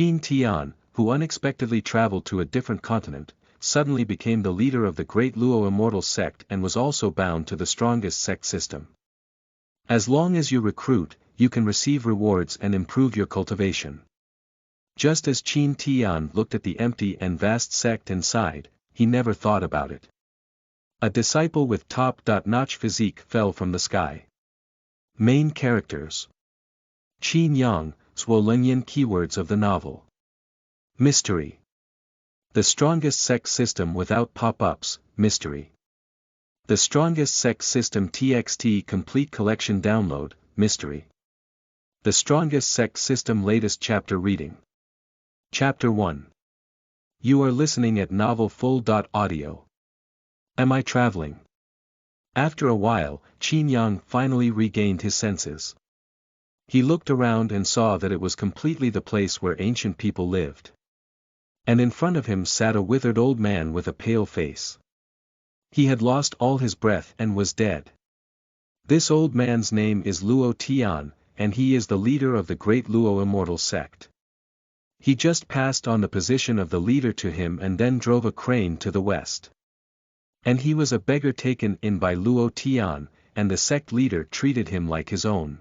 Qin Tian, who unexpectedly traveled to a different continent, suddenly became the leader of the Great Luo Immortal Sect and was also bound to the Strongest Sect System. As long as you recruit, you can receive rewards and improve your cultivation. Just as Qin Tian looked at the empty and vast sect and sighed, he never thought about it. A disciple with top-notch physique fell from the sky. Main characters: Qin Yang, Zuo Lengyan. Keywords of the novel: mystery. The Strongest Sect System without pop-ups, mystery. The Strongest Sect System TXT Complete Collection Download, mystery. The Strongest Sect System Latest Chapter Reading. Chapter 1. You are listening at Novel Full.audio. Am I traveling? After a while, Qin Yang finally regained his senses. He looked around and saw that it was completely the place where ancient people lived. And in front of him sat a withered old man with a pale face. He had lost all his breath and was dead. This old man's name is Luo Tian, and he is the leader of the Great Luo Immortal Sect. He just passed on the position of the leader to him and then drove a crane to the west. And he was a beggar taken in by Luo Tian, and the sect leader treated him like his own.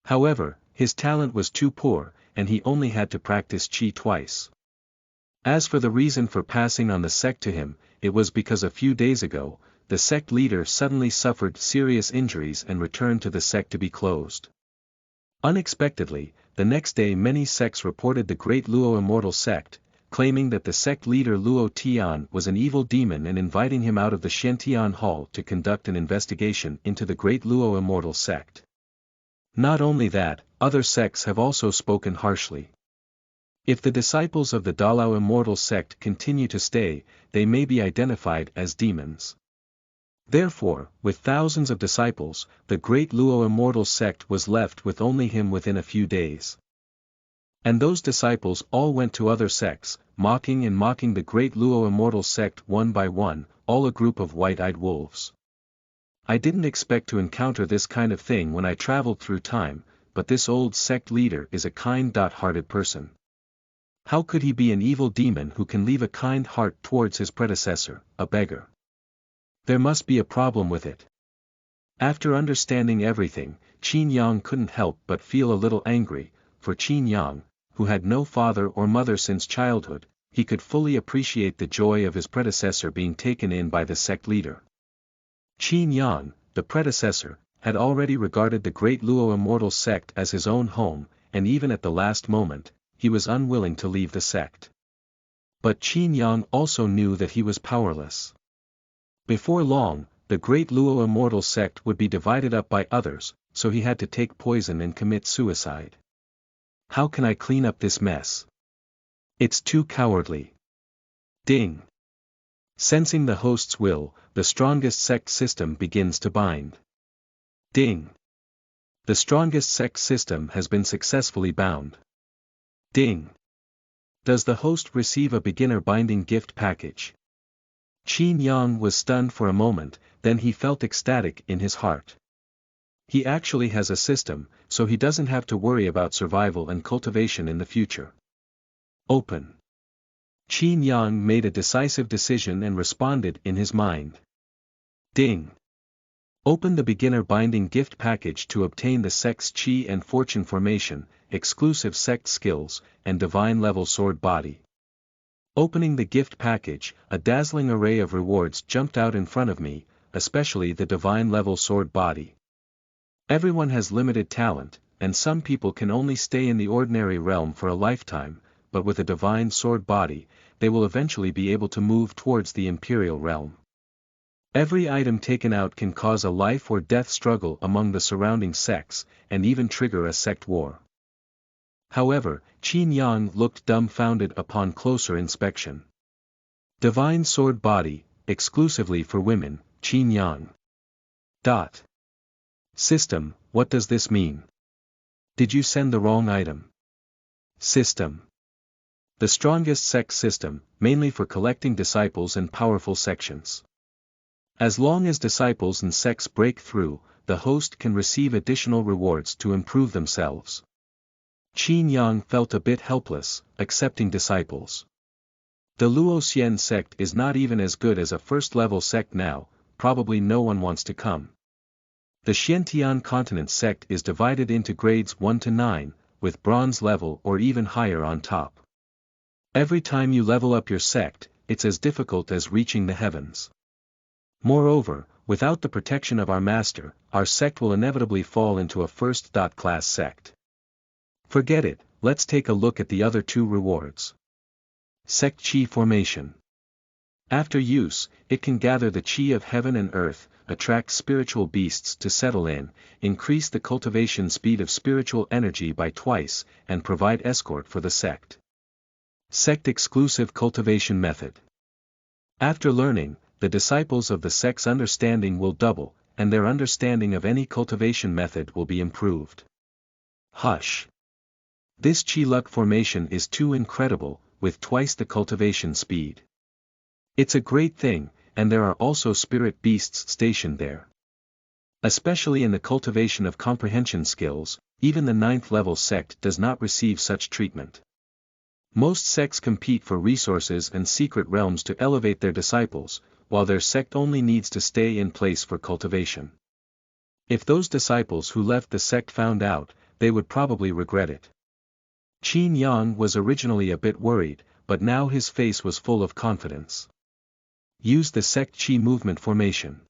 However, his talent was too poor, and he only had to practice qi twice. As for the reason for passing on the sect to him, it was because a few days ago, the sect leader suddenly suffered serious injuries and returned to the sect to be closed. Unexpectedly, the next day many sects reported the Great Luo Immortal Sect, claiming that the sect leader Luo Tian was an evil demon and inviting him out of the Xiantian Hall to conduct an investigation into the Great Luo Immortal Sect. Not only that, other sects have also spoken harshly. If the disciples of the Dalao Immortal Sect continue to stay, they may be identified as demons. Therefore, with thousands of disciples, the Great Luo Immortal Sect was left with only him within a few days. And those disciples all went to other sects, mocking the Great Luo Immortal Sect one by one, all a group of white-eyed wolves. I didn't expect to encounter this kind of thing when I traveled through time, but this old sect leader is a kind-hearted person. How could he be an evil demon who can leave a kind heart towards his predecessor, a beggar? There must be a problem with it. After understanding everything, Qin Yang couldn't help but feel a little angry, for Qin Yang, who had no father or mother since childhood, he could fully appreciate the joy of his predecessor being taken in by the sect leader. Qin Yang, the predecessor, had already regarded the Great Luo Immortal Sect as his own home, and even at the last moment, he was unwilling to leave the sect. But Qin Yang also knew that he was powerless. Before long, the Great Luo Immortal Sect would be divided up by others, so he had to take poison and commit suicide. How can I clean up this mess? It's too cowardly. Ding. Sensing the host's will, the Strongest Sect System begins to bind. Ding. The Strongest Sect System has been successfully bound. Ding. Does the host receive a beginner binding gift package? Qin Yang was stunned for a moment, then he felt ecstatic in his heart. He actually has a system, so he doesn't have to worry about survival and cultivation in the future. Open. Qin Yang made a decisive decision and responded in his mind. Ding. Open the beginner binding gift package to obtain the sect's qi and fortune formation, exclusive sect skills, and divine level sword body. Opening the gift package, a dazzling array of rewards jumped out in front of me, especially the divine level sword body. Everyone has limited talent, and some people can only stay in the ordinary realm for a lifetime, but with a divine sword body, they will eventually be able to move towards the imperial realm. Every item taken out can cause a life or death struggle among the surrounding sects, and even trigger a sect war. However, Qin Yang looked dumbfounded upon closer inspection. Divine sword body, exclusively for women, Qin Yang. System, what does this mean? Did you send the wrong item? System. The Strongest Sect System, mainly for collecting disciples and powerful sections. As long as disciples and sects break through, the host can receive additional rewards to improve themselves. Qin Yang felt a bit helpless, accepting disciples. The Luo sect is not even as good as a first-level sect now, probably no one wants to come. The Qin Tian continent sect is divided into grades 1 to 9, with bronze level or even higher on top. Every time you level up your sect, it's as difficult as reaching the heavens. Moreover, without the protection of our master, our sect will inevitably fall into a first-class sect. Forget it, let's take a look at the other two rewards. Sect Qi Formation. After use, it can gather the Qi of heaven and earth, attract spiritual beasts to settle in, increase the cultivation speed of spiritual energy by twice, and provide escort for the sect. Sect-exclusive cultivation method. After learning, the disciples of the sect's understanding will double, and their understanding of any cultivation method will be improved. Hush! This Qi luck formation is too incredible, with twice the cultivation speed. It's a great thing, and there are also spirit beasts stationed there. Especially in the cultivation of comprehension skills, even the 9th level sect does not receive such treatment. Most sects compete for resources and secret realms to elevate their disciples, while their sect only needs to stay in place for cultivation. If those disciples who left the sect found out, they would probably regret it. Qin Yang was originally a bit worried, but now his face was full of confidence. Use the Sect Qi movement formation.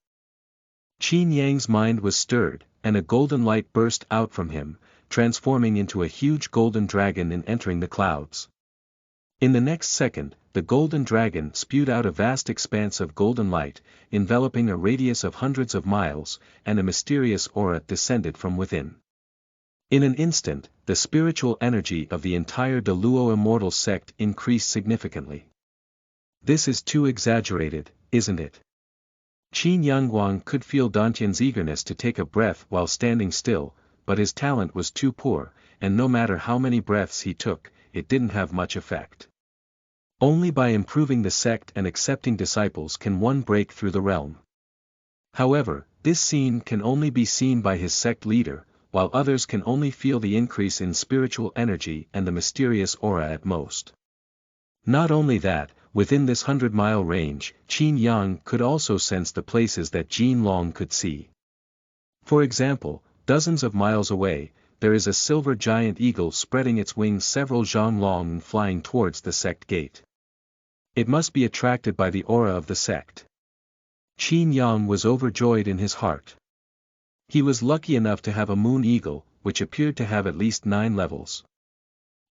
Qin Yang's mind was stirred, and a golden light burst out from him, transforming into a huge golden dragon and entering the clouds. In the next second, the golden dragon spewed out a vast expanse of golden light, enveloping a radius of hundreds of miles, and a mysterious aura descended from within. In an instant, the spiritual energy of the entire Great Luo Immortal Sect increased significantly. This is too exaggerated, isn't it? Qin Yang could feel Dantian's eagerness to take a breath while standing still, but his talent was too poor, and no matter how many breaths he took, it didn't have much effect. Only by improving the sect and accepting disciples can one break through the realm. However, this scene can only be seen by his sect leader, while others can only feel the increase in spiritual energy and the mysterious aura at most. Not only that, within this 100-mile range, Qin Yang could also sense the places that Jin Long could see. For example, dozens of miles away, there is a silver giant eagle spreading its wings several zhang long and flying towards the sect gate. It must be attracted by the aura of the sect. Qin Yang was overjoyed in his heart. He was lucky enough to have a moon eagle, which appeared to have at least 9 levels.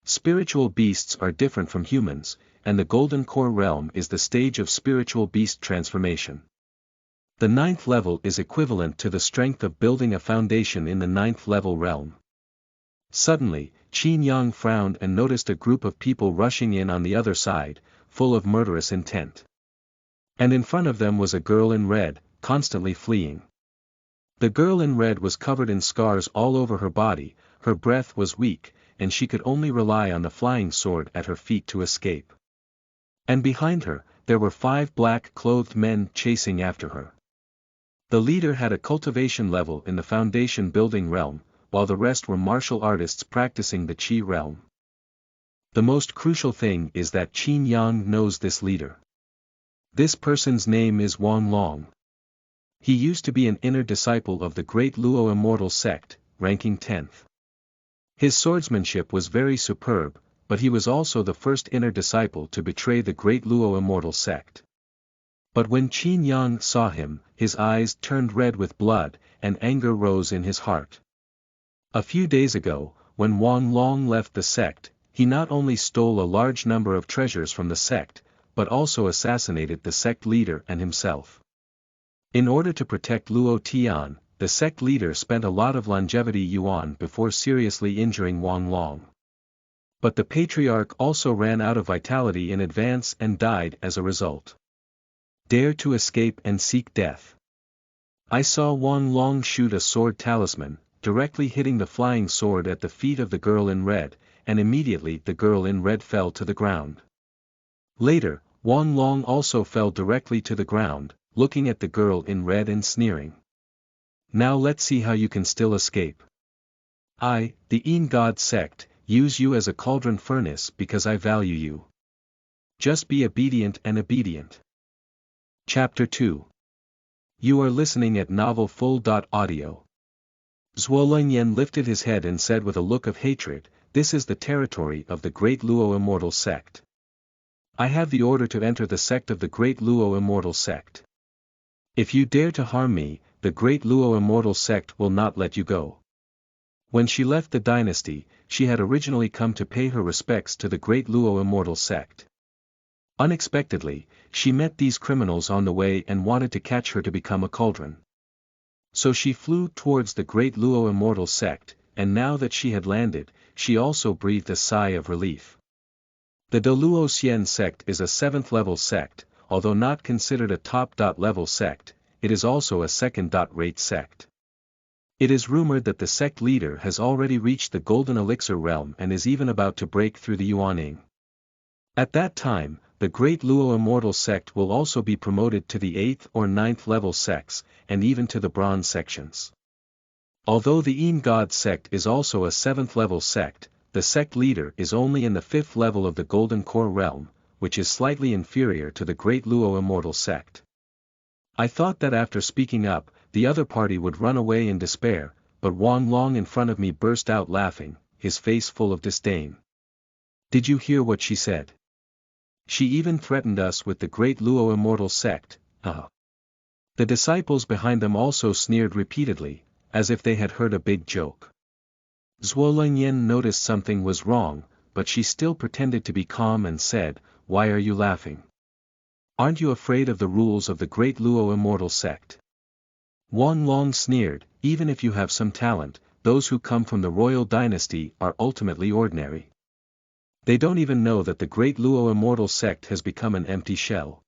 Spiritual beasts are different from humans, and the Golden Core realm is the stage of spiritual beast transformation. The 9th level is equivalent to the strength of building a foundation in the 9th level realm. Suddenly, Qin Yang frowned and noticed a group of people rushing in on the other side, full of murderous intent. And in front of them was a girl in red, constantly fleeing. The girl in red was covered in scars all over her body, her breath was weak, and she could only rely on the flying sword at her feet to escape. And behind her, there were 5 black-clothed men chasing after her. The leader had a cultivation level in the foundation building realm, while the rest were martial artists practicing the Qi realm. The most crucial thing is that Qin Yang knows this leader. This person's name is Xuanhuan. He used to be an inner disciple of the Great Luo Immortal Sect, ranking 10th. His swordsmanship was very superb, but he was also the first inner disciple to betray the Great Luo Immortal Sect. But when Qin Yang saw him, his eyes turned red with blood, and anger rose in his heart. A few days ago, when Xuanhuan left the sect, he not only stole a large number of treasures from the sect, but also assassinated the sect leader and himself. In order to protect Luo Tian, the sect leader spent a lot of longevity yuan before seriously injuring Xuanhuan. But the patriarch also ran out of vitality in advance and died as a result. Dare to escape and seek death. I saw Xuanhuan shoot a sword talisman, directly hitting the flying sword at the feet of the girl in red, and immediately the girl in red fell to the ground. Later, Xuanhuan also fell directly to the ground, looking at the girl in red and sneering. Now let's see how you can still escape. I, the Yin God sect, use you as a cauldron furnace because I value you. Just be obedient and obedient. Chapter 2. You are listening at Novel Full.audio. Zuo Lengyan lifted his head and said with a look of hatred, "This is the territory of the Great Luo Immortal Sect. I have the order to enter the sect of the Great Luo Immortal Sect. If you dare to harm me, the Great Luo Immortal Sect will not let you go." When she left the dynasty, she had originally come to pay her respects to the Great Luo Immortal Sect. Unexpectedly, she met these criminals on the way and wanted to catch her to become a cauldron. So she flew towards the Great Luo Immortal Sect, and now that she had landed, she also breathed a sigh of relief. The Luo Xian sect is a 7th level sect, although not considered a top-level sect, it is also a second-rate sect. It is rumored that the sect leader has already reached the Golden Elixir realm and is even about to break through the Xuanhuan. At that time, the Great Luo Immortal Sect will also be promoted to the 8th or 9th level sects, and even to the bronze sections. Although the Qin God sect is also a 7th level sect, the sect leader is only in the 5th level of the Golden Core realm, which is slightly inferior to the Great Luo Immortal Sect. I thought that after speaking up, the other party would run away in despair, but Wang Long in front of me burst out laughing, his face full of disdain. Did you hear what she said? She even threatened us with the Great Luo Immortal Sect, The disciples behind them also sneered repeatedly, as if they had heard a big joke. Zuo Lengyan noticed something was wrong, but she still pretended to be calm and said, "Why are you laughing? Aren't you afraid of the rules of the Great Luo Immortal Sect?" Wang Long sneered, "Even if you have some talent, those who come from the royal dynasty are ultimately ordinary. They don't even know that the Great Luo Immortal Sect has become an empty shell.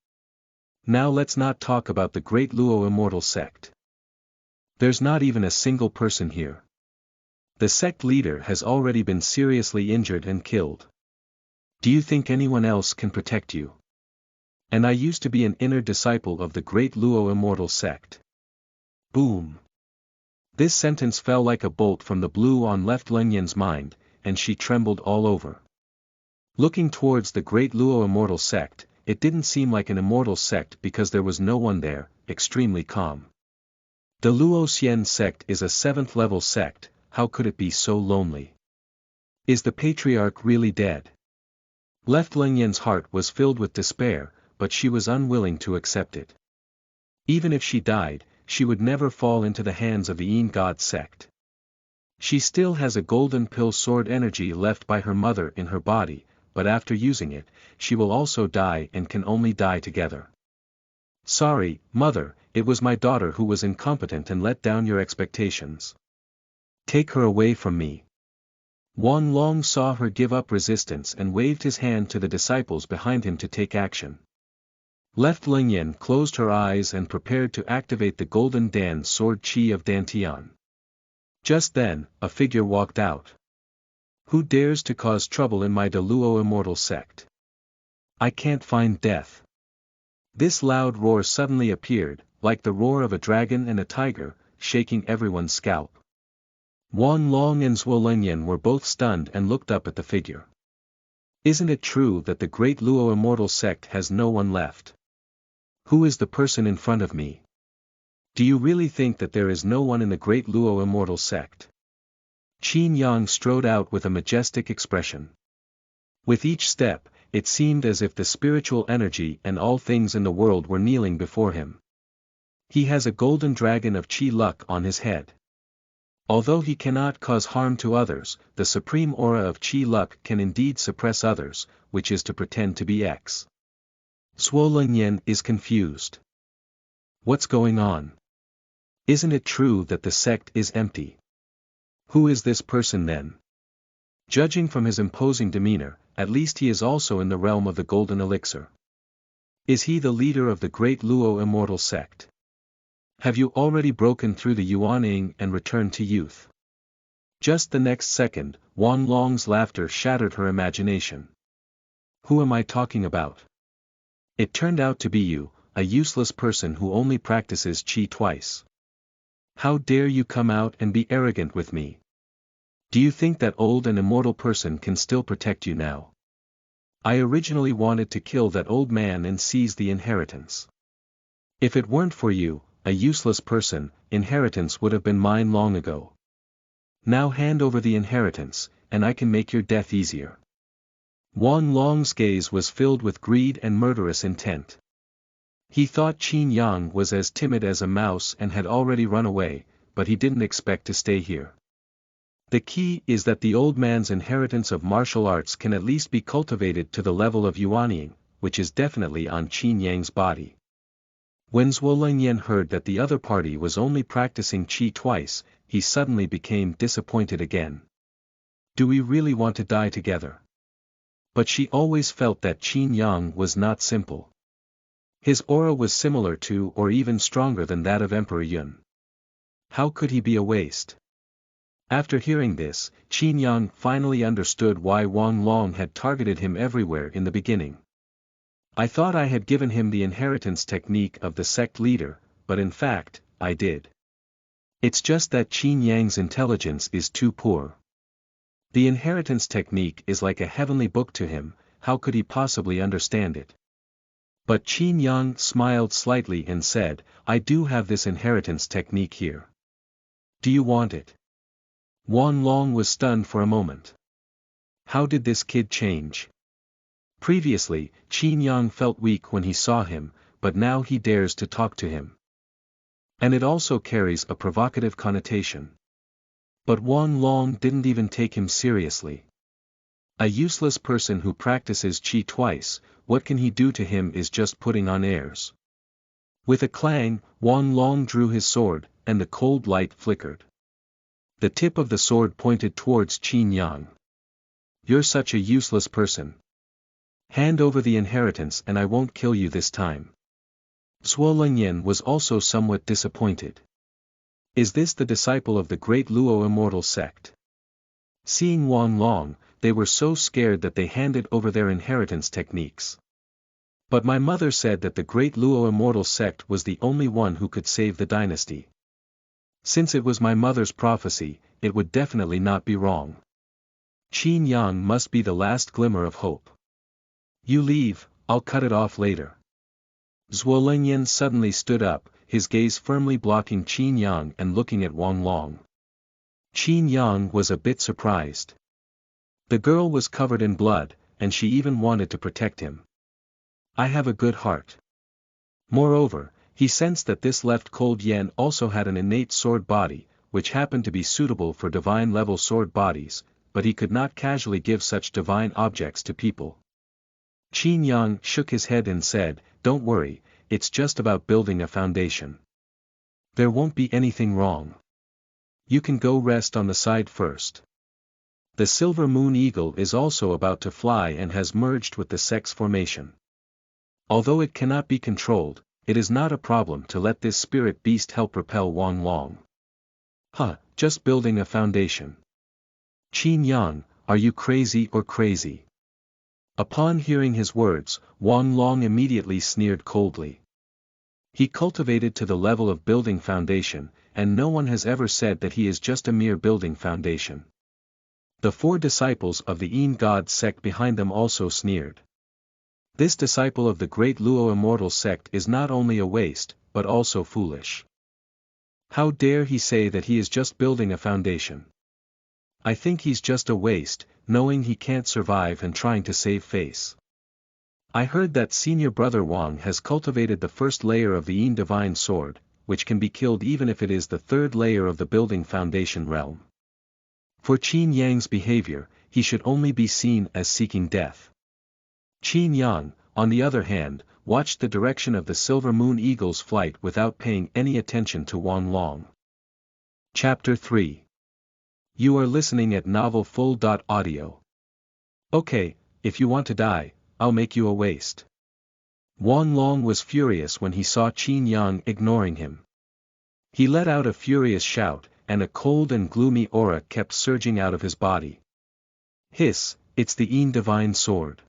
Now let's not talk about the Great Luo Immortal Sect. There's not even a single person here. The sect leader has already been seriously injured and killed. Do you think anyone else can protect you? And I used to be an inner disciple of the Great Luo Immortal Sect." Boom! This sentence fell like a bolt from the blue on left Lengyan's mind, and she trembled all over. Looking towards the Great Luo Immortal Sect, it didn't seem like an immortal sect because there was no one there, extremely calm. The Luo Xian sect is a 7th level sect, how could it be so lonely? Is the patriarch really dead? Left Lengyan's heart was filled with despair, but she was unwilling to accept it. Even if she died, she would never fall into the hands of the Qin God sect. She still has a golden pill sword energy left by her mother in her body, but after using it, she will also die and can only die together. Sorry, mother, it was my daughter who was incompetent and let down your expectations. Take her away from me. Wang Long saw her give up resistance and waved his hand to the disciples behind him to take action. Left Lengyan closed her eyes and prepared to activate the Golden Dan Sword Qi of Dantian. Just then, a figure walked out. Who dares to cause trouble in my Luo Immortal Sect? I can't find death. This loud roar suddenly appeared, like the roar of a dragon and a tiger, shaking everyone's scalp. Wang Long and Zuo Lengyan were both stunned and looked up at the figure. Isn't it true that the Great Luo Immortal Sect has no one left? Who is the person in front of me? Do you really think that there is no one in the Great Luo Immortal Sect? Qin Yang strode out with a majestic expression. With each step, it seemed as if the spiritual energy and all things in the world were kneeling before him. He has a golden dragon of Qi luck on his head. Although he cannot cause harm to others, the supreme aura of Qi luck can indeed suppress others, which is to pretend to be X. Zuo Lengyan is confused. What's going on? Isn't it true that the sect is empty? Who is this person then? Judging from his imposing demeanor, at least he is also in the realm of the Golden Elixir. Is he the leader of the Great Luo Immortal Sect? Have you already broken through the Xuanhuan and returned to youth? Just the next second, Wang Long's laughter shattered her imagination. Who am I talking about? It turned out to be you, a useless person who only practices Qi twice. How dare you come out and be arrogant with me? Do you think that old and immortal person can still protect you now? I originally wanted to kill that old man and seize the inheritance. If it weren't for you, a useless person, inheritance would have been mine long ago. Now hand over the inheritance, and I can make your death easier. Xuanhuan's gaze was filled with greed and murderous intent. He thought Qin Yang was as timid as a mouse and had already run away, but he didn't expect to stay here. The key is that the old man's inheritance of martial arts can at least be cultivated to the level of Xuanhuan, which is definitely on Qin Yang's body. When Zuo Lengyan heard that the other party was only practicing qi twice, he suddenly became disappointed again. Do we really want to die together? But she always felt that Qin Yang was not simple. His aura was similar to or even stronger than that of Emperor Yun. How could he be a waste? After hearing this, Qin Yang finally understood why Xuanhuan had targeted him everywhere in the beginning. I thought I had given him the inheritance technique of the sect leader, but in fact, I did. It's just that Qin Yang's intelligence is too poor. The inheritance technique is like a heavenly book to him, how could he possibly understand it? But Qin Yang smiled slightly and said, I do have this inheritance technique here. Do you want it? Xuanhuan was stunned for a moment. How did this kid change? Previously, Qin Yang felt weak when he saw him, but now he dares to talk to him. And it also carries a provocative connotation. But Xuanhuan didn't even take him seriously. A useless person who practices qi twice, what can he do to him is just putting on airs. With a clang, Xuanhuan drew his sword, and the cold light flickered. The tip of the sword pointed towards Qin Yang. You're such a useless person. Hand over the inheritance and I won't kill you this time. Zuo Lengyan was also somewhat disappointed. Is this the disciple of the Great Luo Immortal Sect? Seeing Xuanhuan, they were so scared that they handed over their inheritance techniques. But my mother said that the Great Luo Immortal Sect was the only one who could save the dynasty. Since it was my mother's prophecy, it would definitely not be wrong. Qin Yang must be the last glimmer of hope. You leave, I'll cut it off later. Zuo Lengyan suddenly stood up, his gaze firmly blocking Qin Yang and looking at Xuanhuan. Qin Yang was a bit surprised. The girl was covered in blood, and she even wanted to protect him. I have a good heart. Moreover, he sensed that this left cold yen also had an innate sword body, which happened to be suitable for divine-level sword bodies, but he could not casually give such divine objects to people. Qin Yang shook his head and said, Don't worry, it's just about building a foundation. There won't be anything wrong. You can go rest on the side first. The silver moon eagle is also about to fly and has merged with the sect's formation. Although it cannot be controlled, it is not a problem to let this spirit beast help repel Xuanhuan. Just building a foundation. Qin Yang, are you crazy or crazy? Upon hearing his words, Xuanhuan immediately sneered coldly. He cultivated to the level of building foundation, and no one has ever said that he is just a mere building foundation. The 4 disciples of the Qin God sect behind them also sneered. This disciple of the Great Luo Immortal Sect is not only a waste, but also foolish. How dare he say that he is just building a foundation? I think he's just a waste, knowing he can't survive and trying to save face. I heard that senior brother Wang has cultivated the first layer of the Qin divine sword, which can be killed even if it is the 3rd layer of the building foundation realm. For Qin Yang's behavior, he should only be seen as seeking death. Qin Yang, on the other hand, watched the direction of the silver moon eagle's flight without paying any attention to Xuanhuan. Chapter 3. You are listening at novelfull.audio. Okay, if you want to die, I'll make you a waste. Xuanhuan was furious when he saw Qin Yang ignoring him. He let out a furious shout, and a cold and gloomy aura kept surging out of his body. Hiss, it's the Qin divine sword.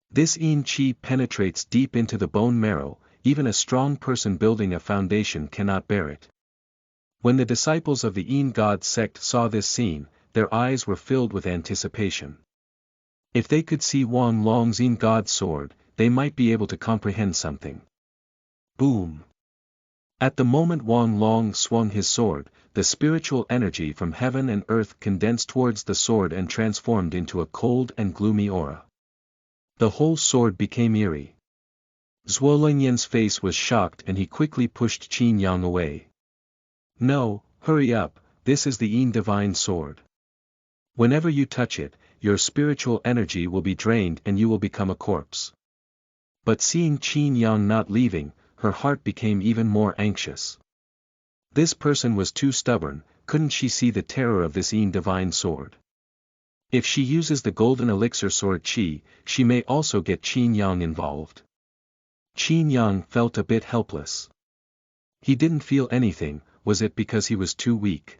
This Qin qi penetrates deep into the bone marrow, even a strong person building a foundation cannot bear it. When the disciples of the Qin God sect saw this scene, their eyes were filled with anticipation. If they could see Wang Long's Yin God sword, they might be able to comprehend something. Boom! At the moment Wang Long swung his sword, the spiritual energy from heaven and earth condensed towards the sword and transformed into a cold and gloomy aura. The whole sword became eerie. Zuo Lengyan's face was shocked and he quickly pushed Qin Yang away. No, hurry up, this is the Yin Divine Sword. Whenever you touch it, your spiritual energy will be drained and you will become a corpse. But seeing Qin Yang not leaving, her heart became even more anxious. This person was too stubborn, couldn't she see the terror of this Yin Divine Sword? If she uses the golden elixir sword Qi, she may also get Qin Yang involved. Qin Yang felt a bit helpless. He didn't feel anything, was it because he was too weak?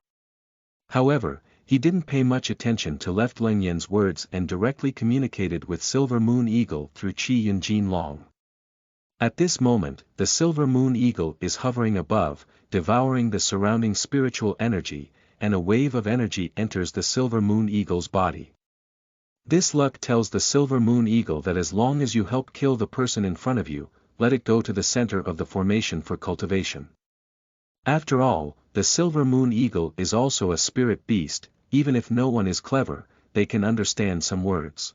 However, he didn't pay much attention to Left Lengyan's words and directly communicated with Silver Moon Eagle through Qi Yunjin Long. At this moment, the Silver Moon Eagle is hovering above, devouring the surrounding spiritual energy, and a wave of energy enters the Silver Moon Eagle's body. This luck tells the Silver Moon Eagle that as long as you help kill the person in front of you, let it go to the center of the formation for cultivation. After all, the Silver Moon Eagle is also a spirit beast, even if no one is clever, they can understand some words.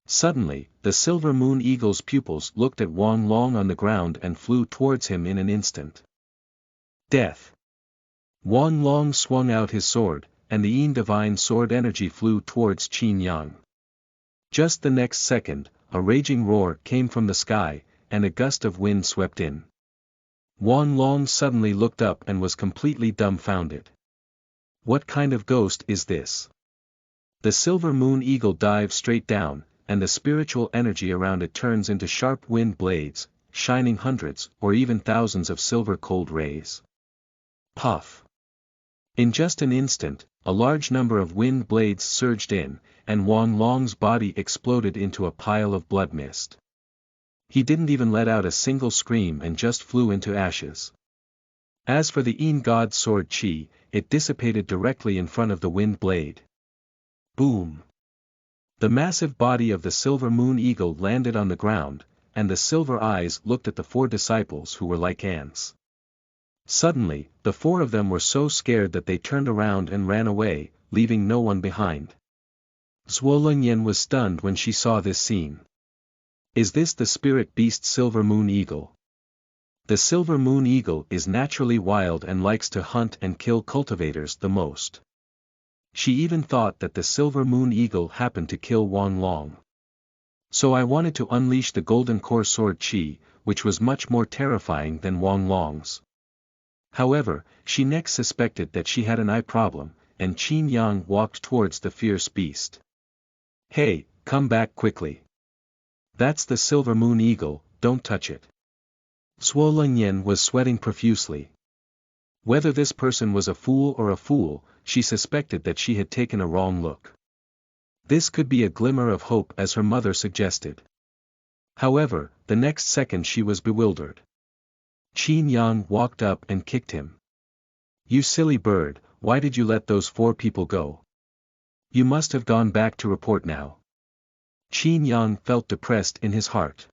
Suddenly, the Silver Moon Eagle's pupils looked at Wang Long on the ground and flew towards him in an instant. Death! Wang Long swung out his sword, and the Yin Divine Sword energy flew towards Qin Yang. Just the next second, a raging roar came from the sky, and a gust of wind swept in. Wang Long suddenly looked up and was completely dumbfounded. What kind of ghost is this? The Silver Moon Eagle dives straight down, and the spiritual energy around it turns into sharp wind blades, shining hundreds or even thousands of silver cold rays. Puff! In just an instant, a large number of wind blades surged in, and Wang Long's body exploded into a pile of blood mist. He didn't even let out a single scream and just flew into ashes. As for the Yin God sword Qi, it dissipated directly in front of the wind blade. Boom! The massive body of the Silver Moon Eagle landed on the ground, and the silver eyes looked at the four disciples who were like ants. Suddenly, the four of them were so scared that they turned around and ran away, leaving no one behind. Zuo Lengyan was stunned when she saw this scene. Is this the spirit beast Silver Moon Eagle? The Silver Moon Eagle is naturally wild and likes to hunt and kill cultivators the most. She even thought that the Silver Moon Eagle happened to kill Wang Long. So I wanted to unleash the Golden Core Sword Qi, which was much more terrifying than Wang Long's. However, she next suspected that she had an eye problem, and Qin Yang walked towards the fierce beast. Hey, come back quickly. That's the Silver Moon Eagle, don't touch it. Zuo Lengyan was sweating profusely. Whether this person was a fool, she suspected that she had taken a wrong look. This could be a glimmer of hope as her mother suggested. However, the next second she was bewildered. Qin Yang walked up and kicked him. You silly bird, why did you let those four people go? You must have gone back to report now. Qin Yang felt depressed in his heart.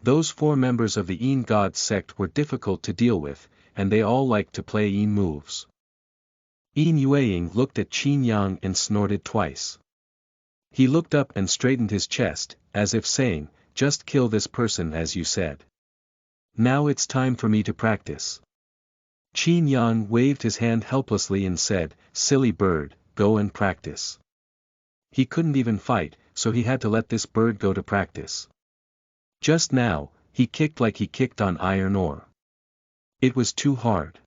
Those four members of the Yin God sect were difficult to deal with, and they all liked to play Yin moves. Yin Yueying looked at Qin Yang and snorted twice. He looked up and straightened his chest, as if saying, just kill this person as you said. Now it's time for me to practice. Qin Yang waved his hand helplessly and said, silly bird, go and practice. He couldn't even fight, so he had to let this bird go to practice. Just now, he kicked like he kicked on iron ore. It was too hard.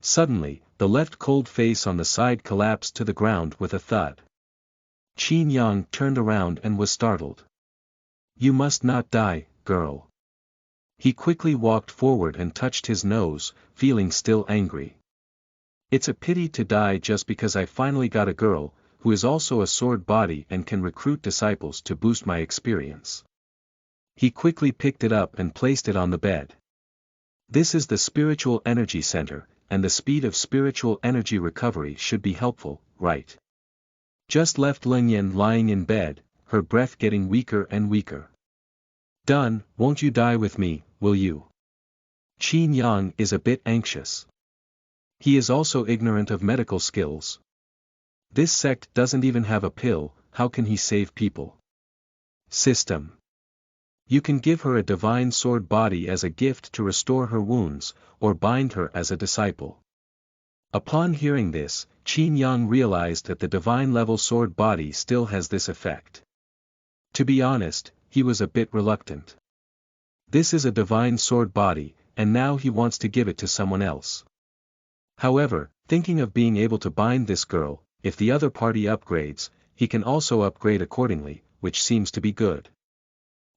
Suddenly, the left cold face on the side collapsed to the ground with a thud. Qin Yang turned around and was startled. You must not die, girl. He quickly walked forward and touched his nose, feeling still angry. It's a pity to die just because I finally got a girl, who is also a sword body and can recruit disciples to boost my experience. He quickly picked it up and placed it on the bed. This is the spiritual energy center, and the speed of spiritual energy recovery should be helpful, right. Just left Lengyan lying in bed, her breath getting weaker and weaker. Done, won't you die with me, will you? Qin Yang is a bit anxious. He is also ignorant of medical skills. This sect doesn't even have a pill, how can he save people? System. You can give her a divine sword body as a gift to restore her wounds, or bind her as a disciple. Upon hearing this, Qin Yang realized that the divine level sword body still has this effect. To be honest, he was a bit reluctant. This is a divine sword body, and now he wants to give it to someone else. However, thinking of being able to bind this girl, if the other party upgrades, he can also upgrade accordingly, which seems to be good.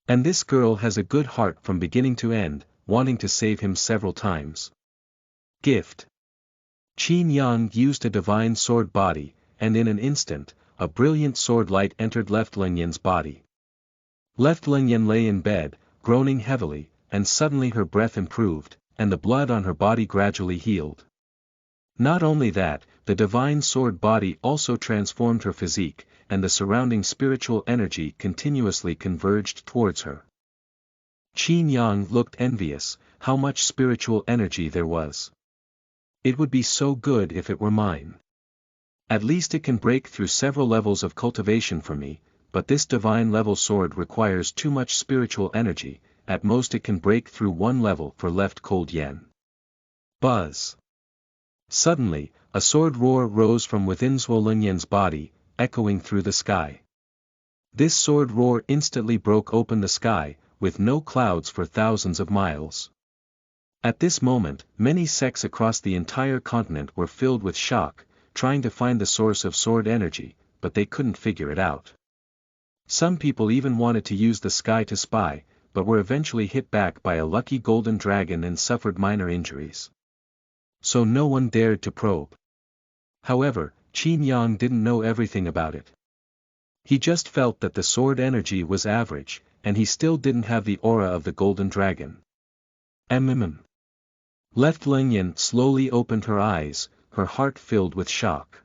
And this girl has a good heart from beginning to end, wanting to save him several times. Gift. Qin Yang used a divine sword body, and in an instant, a brilliant sword light entered Left Lengyan's body. Left Lengyan lay in bed, groaning heavily, and suddenly her breath improved, and the blood on her body gradually healed. Not only that, the divine sword body also transformed her physique, and the surrounding spiritual energy continuously converged towards her. Qin Yang looked envious, how much spiritual energy there was. It would be so good if it were mine. At least it can break through several levels of cultivation for me, but this divine level sword requires too much spiritual energy, at most it can break through one level for Left Cold Yen. Buzz. Suddenly, a sword roar rose from within Zuo Lengyan's body, echoing through the sky. This sword roar instantly broke open the sky, with no clouds for thousands of miles. At this moment, many sects across the entire continent were filled with shock, trying to find the source of sword energy, but they couldn't figure it out. Some people even wanted to use the sky to spy, but were eventually hit back by a lucky golden dragon and suffered minor injuries. So no one dared to probe. However, Qin Yang didn't know everything about it. He just felt that the sword energy was average, and he still didn't have the aura of the golden dragon. Left Lengyan slowly opened her eyes, her heart filled with shock.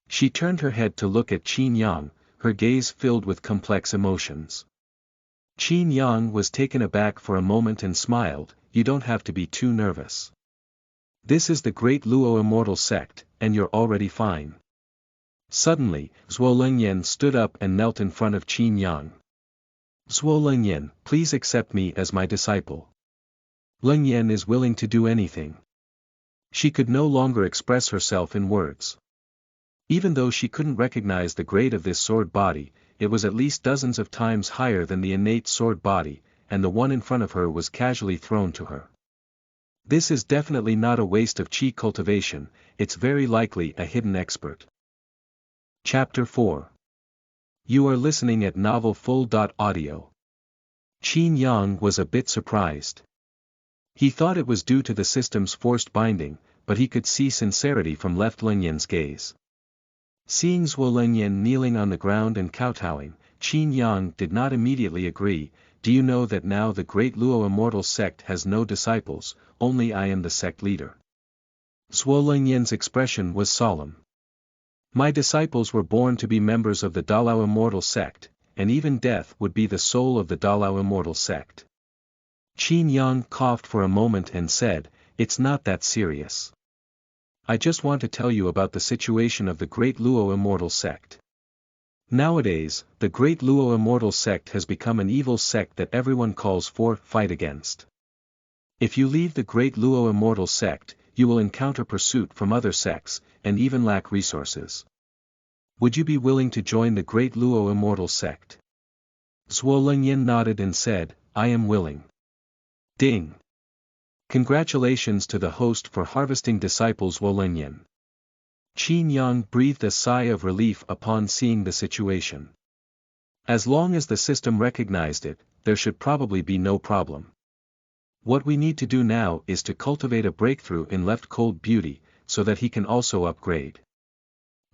She turned her head to look at Qin Yang, her gaze filled with complex emotions. Qin Yang was taken aback for a moment and smiled, "You don't have to be too nervous. This is the Great Luo Immortal Sect, and you're already fine." Suddenly, Zuo Lengyan stood up and knelt in front of Qin Yang. "Zuo Lengyan, please accept me as my disciple." Lengyan is willing to do anything. She could no longer express herself in words. Even though she couldn't recognize the grade of this sword body, it was at least dozens of times higher than the innate sword body, and the one in front of her was casually thrown to her. This is definitely not a waste of qi cultivation, it's very likely a hidden expert. Chapter 4. You are listening at novelfull.audio. Qin Yang was a bit surprised. He thought it was due to the system's forced binding, but he could see sincerity from Left Lengyan's gaze. Seeing Zuo Lengyan kneeling on the ground and kowtowing, Qin Yang did not immediately agree. "Do you know that now the Great Luo Immortal Sect has no disciples, only I am the sect leader?" Zuo Lengyan's expression was solemn. "My disciples were born to be members of the Dalao Immortal Sect, and even death would be the soul of the Dalao Immortal Sect." Qin Yang coughed for a moment and said, "It's not that serious. I just want to tell you about the situation of the Great Luo Immortal Sect. Nowadays, the Great Luo Immortal Sect has become an evil sect that everyone calls for fight against. If you leave the Great Luo Immortal Sect, you will encounter pursuit from other sects, and even lack resources. Would you be willing to join the Great Luo Immortal Sect?" Zuo Lengyan nodded and said, "I am willing." Ding! Congratulations to the host for harvesting disciples Zuo Lengyan. Qin Yang breathed a sigh of relief upon seeing the situation. As long as the system recognized it, there should probably be no problem. What we need to do now is to cultivate a breakthrough in Left Cold Beauty, so that he can also upgrade.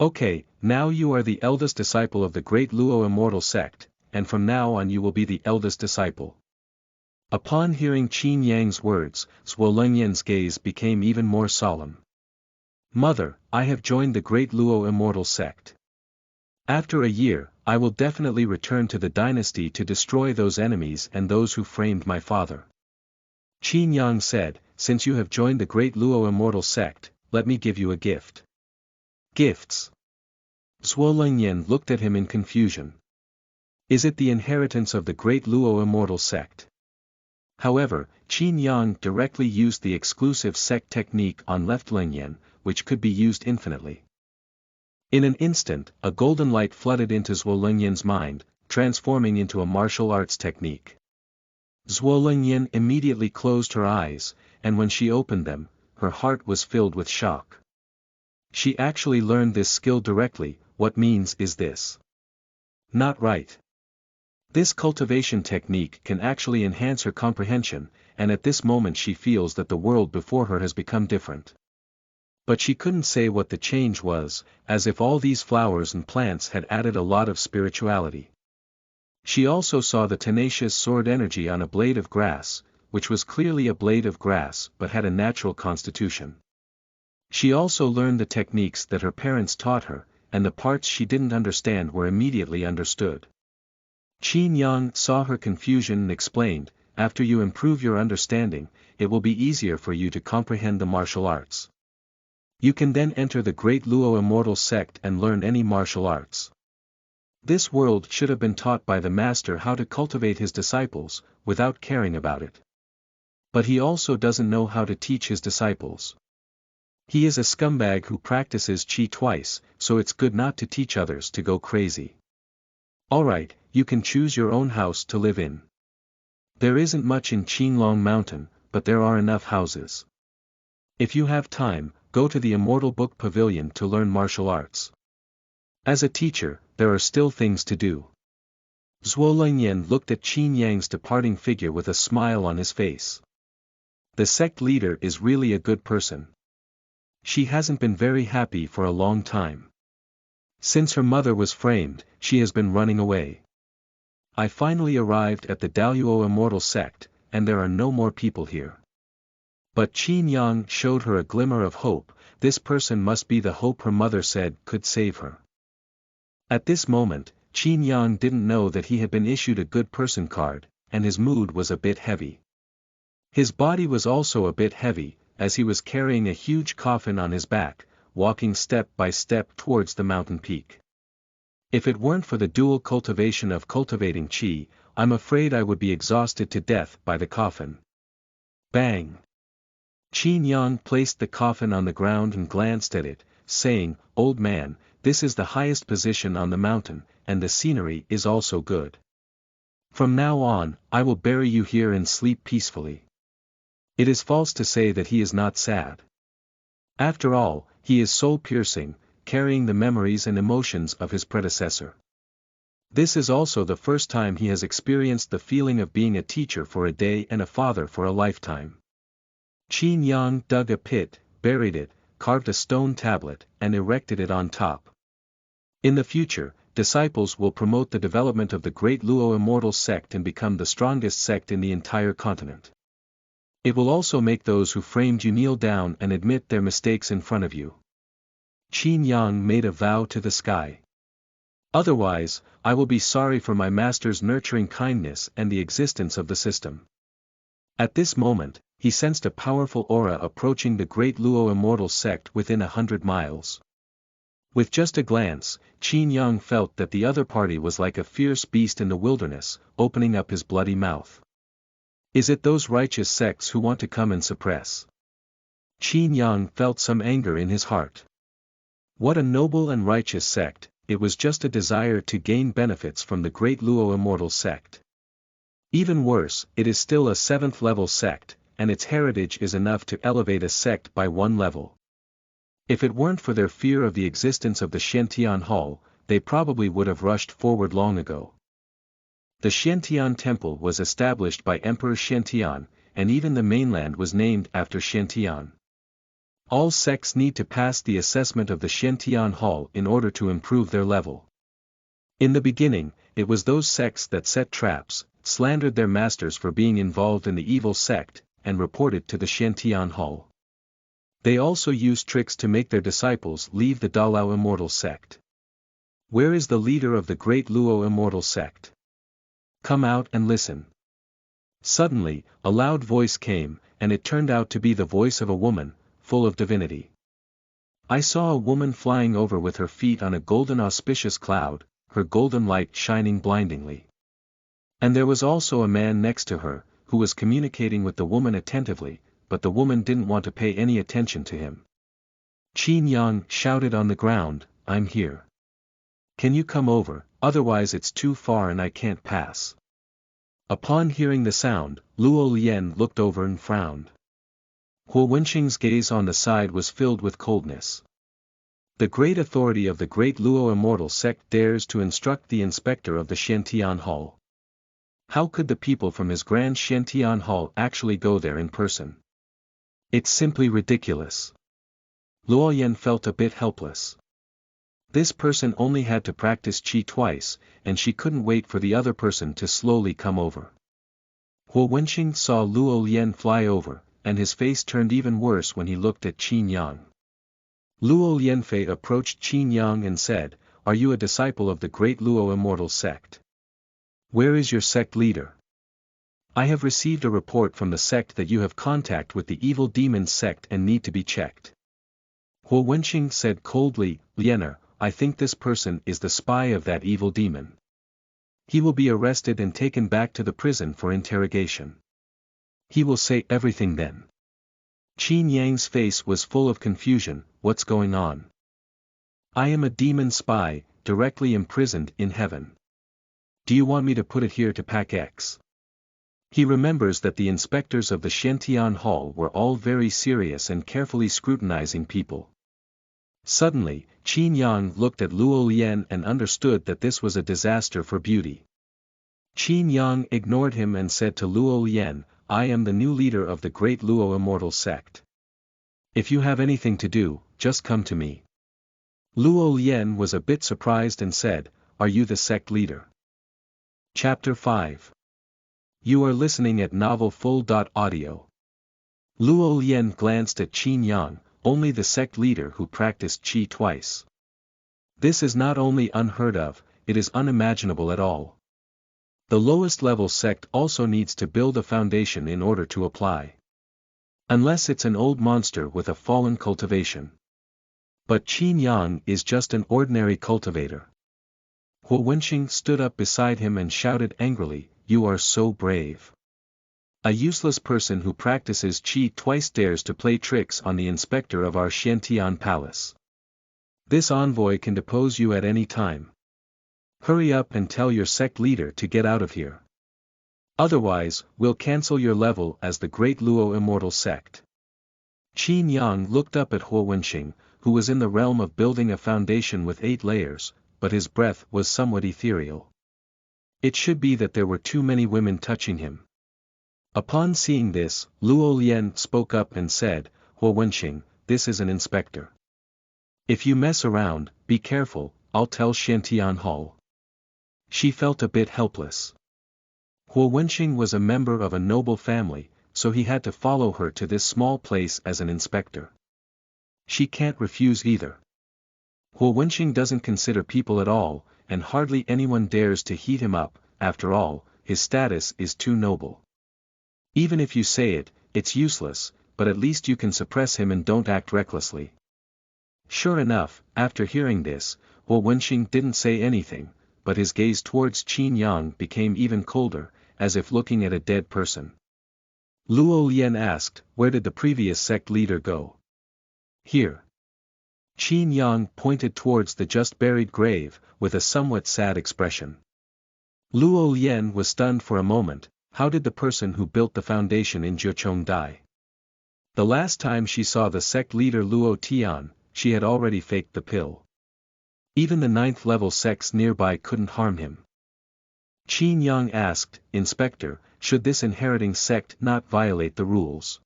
Okay, now you are the eldest disciple of the Great Luo Immortal Sect, and from now on you will be the eldest disciple. Upon hearing Qin Yang's words, Zuo Lengyan's gaze became even more solemn. Mother, I have joined the Great Luo Immortal Sect. After a year, I will definitely return to the dynasty to destroy those enemies and those who framed my father. Qin Yang said, since you have joined the Great Luo Immortal Sect, let me give you a gift. Gifts. Zuo Lengyan looked at him in confusion. Is it the inheritance of the Great Luo Immortal Sect? However, Qin Yang directly used the exclusive sect technique on left Lengyan, which could be used infinitely. In an instant, a golden light flooded into Zuo Lengyan's mind, transforming into a martial arts technique. Zuo Lengyan immediately closed her eyes, and when she opened them, her heart was filled with shock. She actually learned this skill directly. What means is this? Not right. This cultivation technique can actually enhance her comprehension, and at this moment she feels that the world before her has become different. But she couldn't say what the change was, as if all these flowers and plants had added a lot of spirituality. She also saw the tenacious sword energy on a blade of grass, which was clearly a blade of grass but had a natural constitution. She also learned the techniques that her parents taught her, and the parts she didn't understand were immediately understood. Qin Yang saw her confusion and explained, after you improve your understanding, it will be easier for you to comprehend the martial arts. You can then enter the Great Luo Immortal Sect and learn any martial arts. This world should have been taught by the master how to cultivate his disciples, without caring about it. But he also doesn't know how to teach his disciples. He is a scumbag who practices qi twice, so it's good not to teach others to go crazy. Alright, you can choose your own house to live in. There isn't much in Qinglong Mountain, but there are enough houses. If you have time, go to the Immortal Book Pavilion to learn martial arts. As a teacher, there are still things to do. Zuo Lengyan looked at Qin Yang's departing figure with a smile on his face. The sect leader is really a good person. She hasn't been very happy for a long time. Since her mother was framed, she has been running away. I finally arrived at the Daluo Immortal Sect, and there are no more people here. But Qin Yang showed her a glimmer of hope. This person must be the hope her mother said could save her. At this moment, Qin Yang didn't know that he had been issued a good person card, and his mood was a bit heavy. His body was also a bit heavy, as he was carrying a huge coffin on his back, walking step by step towards the mountain peak. If it weren't for the dual cultivation of cultivating qi, I'm afraid I would be exhausted to death by the coffin. Bang! Qin Yang placed the coffin on the ground and glanced at it, saying, "Old man, this is the highest position on the mountain, and the scenery is also good. From now on, I will bury you here and sleep peacefully." It is false to say that he is not sad. After all, he is soul-piercing, carrying the memories and emotions of his predecessor. This is also the first time he has experienced the feeling of being a teacher for a day and a father for a lifetime. Qin Yang dug a pit, buried it, carved a stone tablet, and erected it on top. In the future, disciples will promote the development of the Great Luo Immortal Sect and become the strongest sect in the entire continent. It will also make those who framed you kneel down and admit their mistakes in front of you. Qin Yang made a vow to the sky. Otherwise, I will be sorry for my master's nurturing kindness and the existence of the system. At this moment, he sensed a powerful aura approaching the Great Luo Immortal Sect within 100 miles. With just a glance, Qin Yang felt that the other party was like a fierce beast in the wilderness, opening up his bloody mouth. Is it those righteous sects who want to come and suppress? Qin Yang felt some anger in his heart. What a noble and righteous sect, it was just a desire to gain benefits from the Great Luo Immortal Sect. Even worse, it is still a 7th level sect, and its heritage is enough to elevate a sect by 1 level. If it weren't for their fear of the existence of the Qin Tian Hall, they probably would have rushed forward long ago. The Qin Tian Temple was established by Emperor Qin Tian, and even the mainland was named after Qin Tian. All sects need to pass the assessment of the Qin Tian Hall in order to improve their level. In the beginning, it was those sects that set traps, slandered their masters for being involved in the evil sect, and reported to the Qin Tian Hall. They also use tricks to make their disciples leave the Dalao Immortal Sect. Where is the leader of the Great Luo Immortal Sect? Come out and listen. Suddenly, a loud voice came, and it turned out to be the voice of a woman, full of divinity. I saw a woman flying over with her feet on a golden auspicious cloud, her golden light shining blindingly. And there was also a man next to her, who was communicating with the woman attentively, but the woman didn't want to pay any attention to him. Qin Yang shouted on the ground, I'm here. Can you come over, otherwise it's too far and I can't pass. Upon hearing the sound, Zuo Lengyan looked over and frowned. Huo Wenqing's gaze on the side was filled with coldness. The great authority of the Great Luo Immortal Sect dares to instruct the inspector of the Qin Tian Hall. How could the people from his grand Qin Tian Hall actually go there in person? It's simply ridiculous. Luo Lengyan felt a bit helpless. This person only had to practice qi twice, and she couldn't wait for the other person to slowly come over. Huo Wenqing saw Luo Lengyan fly over, and his face turned even worse when he looked at Qin Yang. Luo Lengyan approached Qin Yang and said, Are you a disciple of the Great Luo Immortal Sect? Where is your sect leader? I have received a report from the sect that you have contact with the evil demon sect and need to be checked. Huo Wenqing said coldly, Lengyan, I think this person is the spy of that evil demon. He will be arrested and taken back to the prison for interrogation. He will say everything then. Qin Yang's face was full of confusion, what's going on? I am a demon spy, directly imprisoned in heaven. Do you want me to put it here to pack X? He remembers that the inspectors of the Qin Tian Hall were all very serious and carefully scrutinizing people. Suddenly, Qin Yang looked at Luo Lengyan and understood that this was a disaster for beauty. Qin Yang ignored him and said to Luo Lengyan, I am the new leader of the Great Luo Immortal Sect. If you have anything to do, just come to me. Luo Lengyan was a bit surprised and said, Are you the sect leader? Chapter 5. You are listening at novelfull.audio. Luo Lengyan glanced at Qin Yang, only the sect leader who practiced qi twice. This is not only unheard of, it is unimaginable at all. The lowest level sect also needs to build a foundation in order to apply. Unless it's an old monster with a fallen cultivation. But Qin Yang is just an ordinary cultivator. Huo Wenqing stood up beside him and shouted angrily, You are so brave. A useless person who practices qi twice dares to play tricks on the inspector of our Qin Tian palace. This envoy can depose you at any time. Hurry up and tell your sect leader to get out of here. Otherwise, we'll cancel your level as the Great Luo Immortal Sect. Qin Yang looked up at Huo Wenqing, who was in the realm of building a foundation with 8 layers, but his breath was somewhat ethereal. It should be that there were too many women touching him. Upon seeing this, Luo Lengyan spoke up and said, Huo Wenqing, this is an inspector. If you mess around, be careful, I'll tell Qin Tian Hall. She felt a bit helpless. Huo Wenqing was a member of a noble family, so he had to follow her to this small place as an inspector. She can't refuse either. Huo Wenqing doesn't consider people at all, and hardly anyone dares to heat him up, after all, his status is too noble. Even if you say it, it's useless, but at least you can suppress him and don't act recklessly. Sure enough, after hearing this, Huo Wenqing didn't say anything, but his gaze towards Qin Yang became even colder, as if looking at a dead person. Luo Lengyan asked, Where did the previous sect leader go? Here. Qin Yang pointed towards the just buried grave, with a somewhat sad expression. Luo Lengyan was stunned for a moment. How did the person who built the foundation in Jiucheng die? The last time she saw the sect leader Luo Tian, she had already faked the pill. Even the 9th level sects nearby couldn't harm him. Qin Yang asked, Inspector, should this inheriting sect not violate the rules?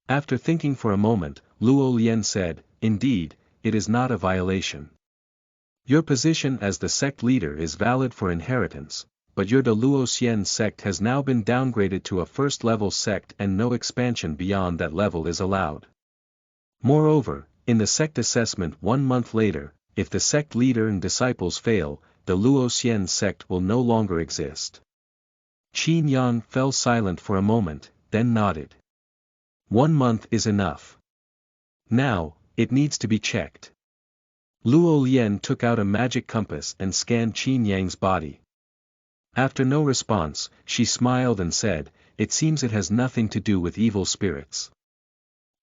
After thinking for a moment, Luo Lengyan said, Indeed, it is not a violation. Your position as the sect leader is valid for inheritance, but your De Luo Xian sect has now been downgraded to a 1st level sect and no expansion beyond that level is allowed. Moreover, in the sect assessment 1 month later, if the sect leader and disciples fail, the Luo sect will no longer exist. Qin Yang fell silent for a moment, then nodded. 1 month is enough. Now, it needs to be checked. Zuo Lengyan took out a magic compass and scanned Qin Yang's body. After no response, she smiled and said, "It seems it has nothing to do with evil spirits.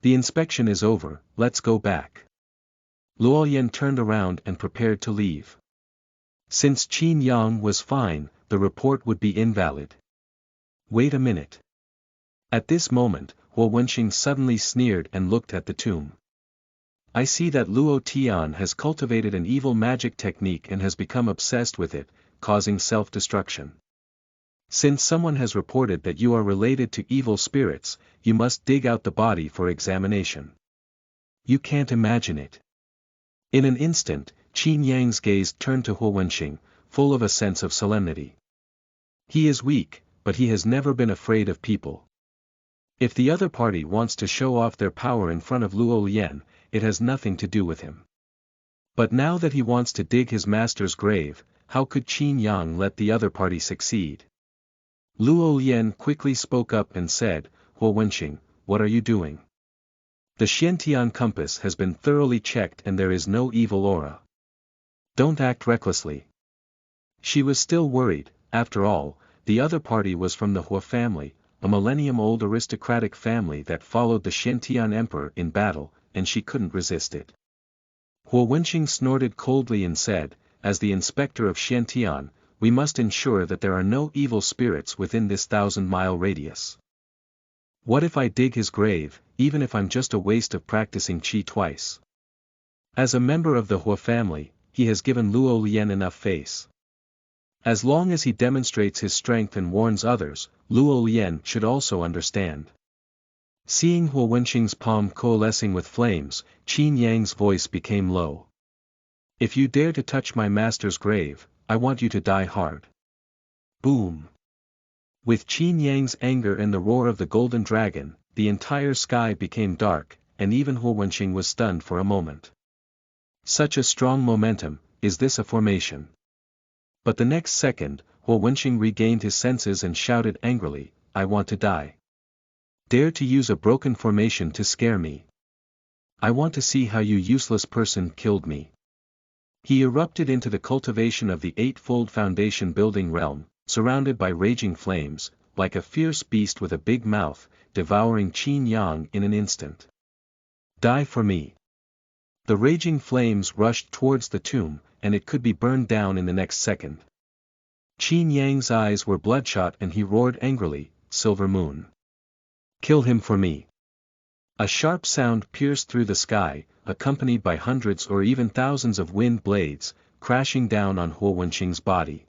The inspection is over, let's go back." Zuo Lengyan turned around and prepared to leave. Since Qin Yang was fine, the report would be invalid. Wait a minute. At this moment, Huo Wenqing suddenly sneered and looked at the tomb. "I see that Luo Tian has cultivated an evil magic technique and has become obsessed with it, causing self-destruction. Since someone has reported that you are related to evil spirits, you must dig out the body for examination. You can't imagine it." In an instant, Qin Yang's gaze turned to Huo Wenqing, full of a sense of solemnity. He is weak, but he has never been afraid of people. If the other party wants to show off their power in front of Zuo Lengyan, it has nothing to do with him. But now that he wants to dig his master's grave, how could Qin Yang let the other party succeed? Zuo Lengyan quickly spoke up and said, "Huo Wenqing, what are you doing? The Qin Tian compass has been thoroughly checked and there is no evil aura. Don't act recklessly." She was still worried. After all, the other party was from the Huo family, a millennium-old aristocratic family that followed the Qin Tian emperor in battle, and she couldn't resist it. Huo Wenqing snorted coldly and said, "As the inspector of Qin Tian, we must ensure that there are no evil spirits within this 1,000-mile radius. What if I dig his grave, even if I'm just a waste of practicing qi twice?" As a member of the Huo family, he has given Zuo Lengyan enough face. As long as he demonstrates his strength and warns others, Zuo Lengyan should also understand. Seeing Huo Wenqing's palm coalescing with flames, Qin Yang's voice became low. "If you dare to touch my master's grave, I want you to die hard." Boom! With Qin Yang's anger and the roar of the golden dragon, the entire sky became dark, and even Huo Wenqing was stunned for a moment. Such a strong momentum, is this a formation? But the next second, Huo Wenqing regained his senses and shouted angrily, "I want to die. Dare to use a broken formation to scare me. I want to see how you useless person killed me." He erupted into the cultivation of the eightfold foundation building realm, surrounded by raging flames, like a fierce beast with a big mouth, devouring Qin Yang in an instant. "Die for me." The raging flames rushed towards the tomb, and it could be burned down in the next second. Qin Yang's eyes were bloodshot and he roared angrily, "Silver Moon. Kill him for me." A sharp sound pierced through the sky, accompanied by hundreds or even thousands of wind blades, crashing down on Huo Wenqing's body.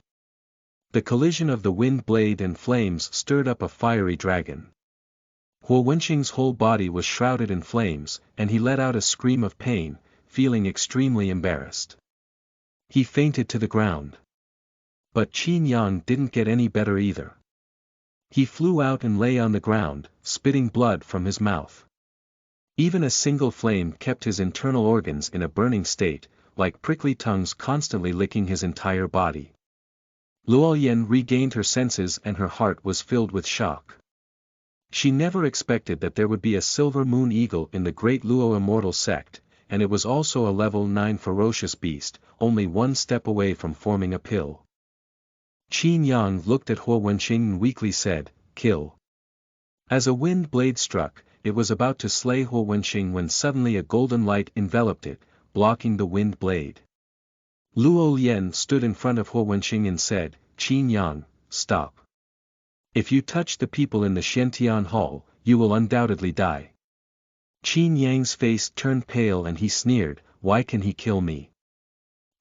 The collision of the wind blade and flames stirred up a fiery dragon. Huo Wenqing's whole body was shrouded in flames, and he let out a scream of pain, feeling extremely embarrassed. He fainted to the ground. But Qin Yang didn't get any better either. He flew out and lay on the ground, spitting blood from his mouth. Even a single flame kept his internal organs in a burning state, like prickly tongues constantly licking his entire body. Zuo Lengyan regained her senses and her heart was filled with shock. She never expected that there would be a silver moon eagle in the Great Luo Immortal Sect, and it was also a level 9 ferocious beast, only one step away from forming a pill. Qin Yang looked at Huo Wenqing and weakly said, "Kill." As a wind blade struck, it was about to slay Huo Wenqing when suddenly a golden light enveloped it, blocking the wind blade. Zuo Lengyan stood in front of Huo Wenqing and said, "Qin Yang, stop. If you touch the people in the Qin Tian hall, you will undoubtedly die." Qin Yang's face turned pale and he sneered, "Why can he kill me?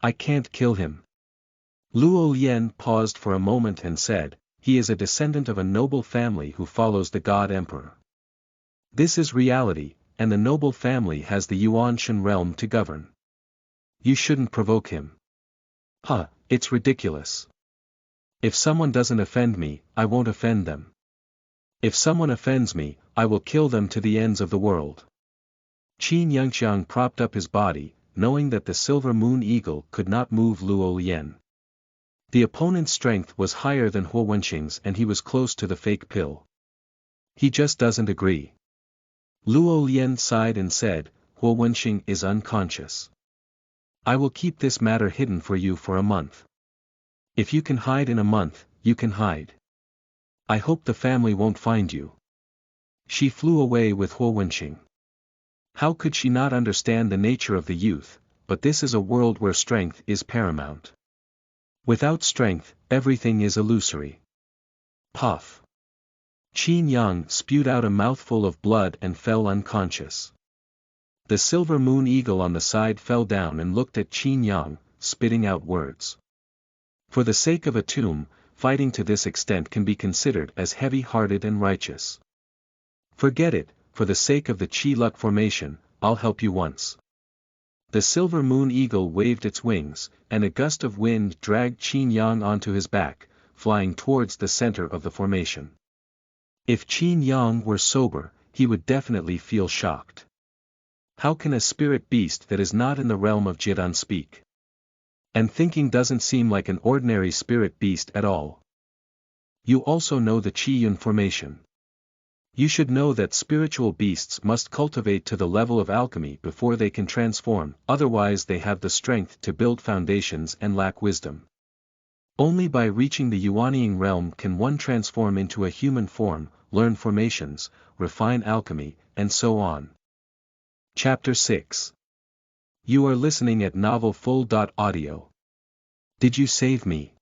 I can't kill him." Zuo Lengyan paused for a moment and said, "He is a descendant of a noble family who follows the God Emperor. This is reality, and the noble family has the Yuan-Shan realm to govern. You shouldn't provoke him." "Huh, it's ridiculous. If someone doesn't offend me, I won't offend them. If someone offends me, I will kill them to the ends of the world." Qin Yang propped up his body, knowing that the silver moon eagle could not move Luo Lengyan. The opponent's strength was higher than Xuanhuan's and he was close to the fake pill. He just doesn't agree. Luo Lengyan sighed and said, Xuanhuan is unconscious. I will keep this matter hidden for you for a month. If you can hide in a month, you can hide. I hope the family won't find you. She flew away with Xuanhuan. How could she not understand the nature of the youth, but this is a world where strength is paramount. Without strength, everything is illusory. Puff. Qin Yang spewed out a mouthful of blood and fell unconscious. The silver moon eagle on the side fell down and looked at Qin Yang, spitting out words. For the sake of a tomb, fighting to this extent can be considered as heavy-hearted and righteous. Forget it, for the sake of the Qi luck formation, I'll help you once. The silver moon eagle waved its wings, and a gust of wind dragged Qin Yang onto his back, flying towards the center of the formation. If Qin Yang were sober, he would definitely feel shocked. How can a spirit beast that is not in the realm of Jidan speak? And thinking doesn't seem like an ordinary spirit beast at all. You also know the Qi Yun formation. You should know that spiritual beasts must cultivate to the level of alchemy before they can transform, otherwise they have the strength to build foundations and lack wisdom. Only by reaching the Yuanying realm can one transform into a human form, learn formations, refine alchemy, and so on. Chapter 6. You are listening at novelfull.audio. Did you save me?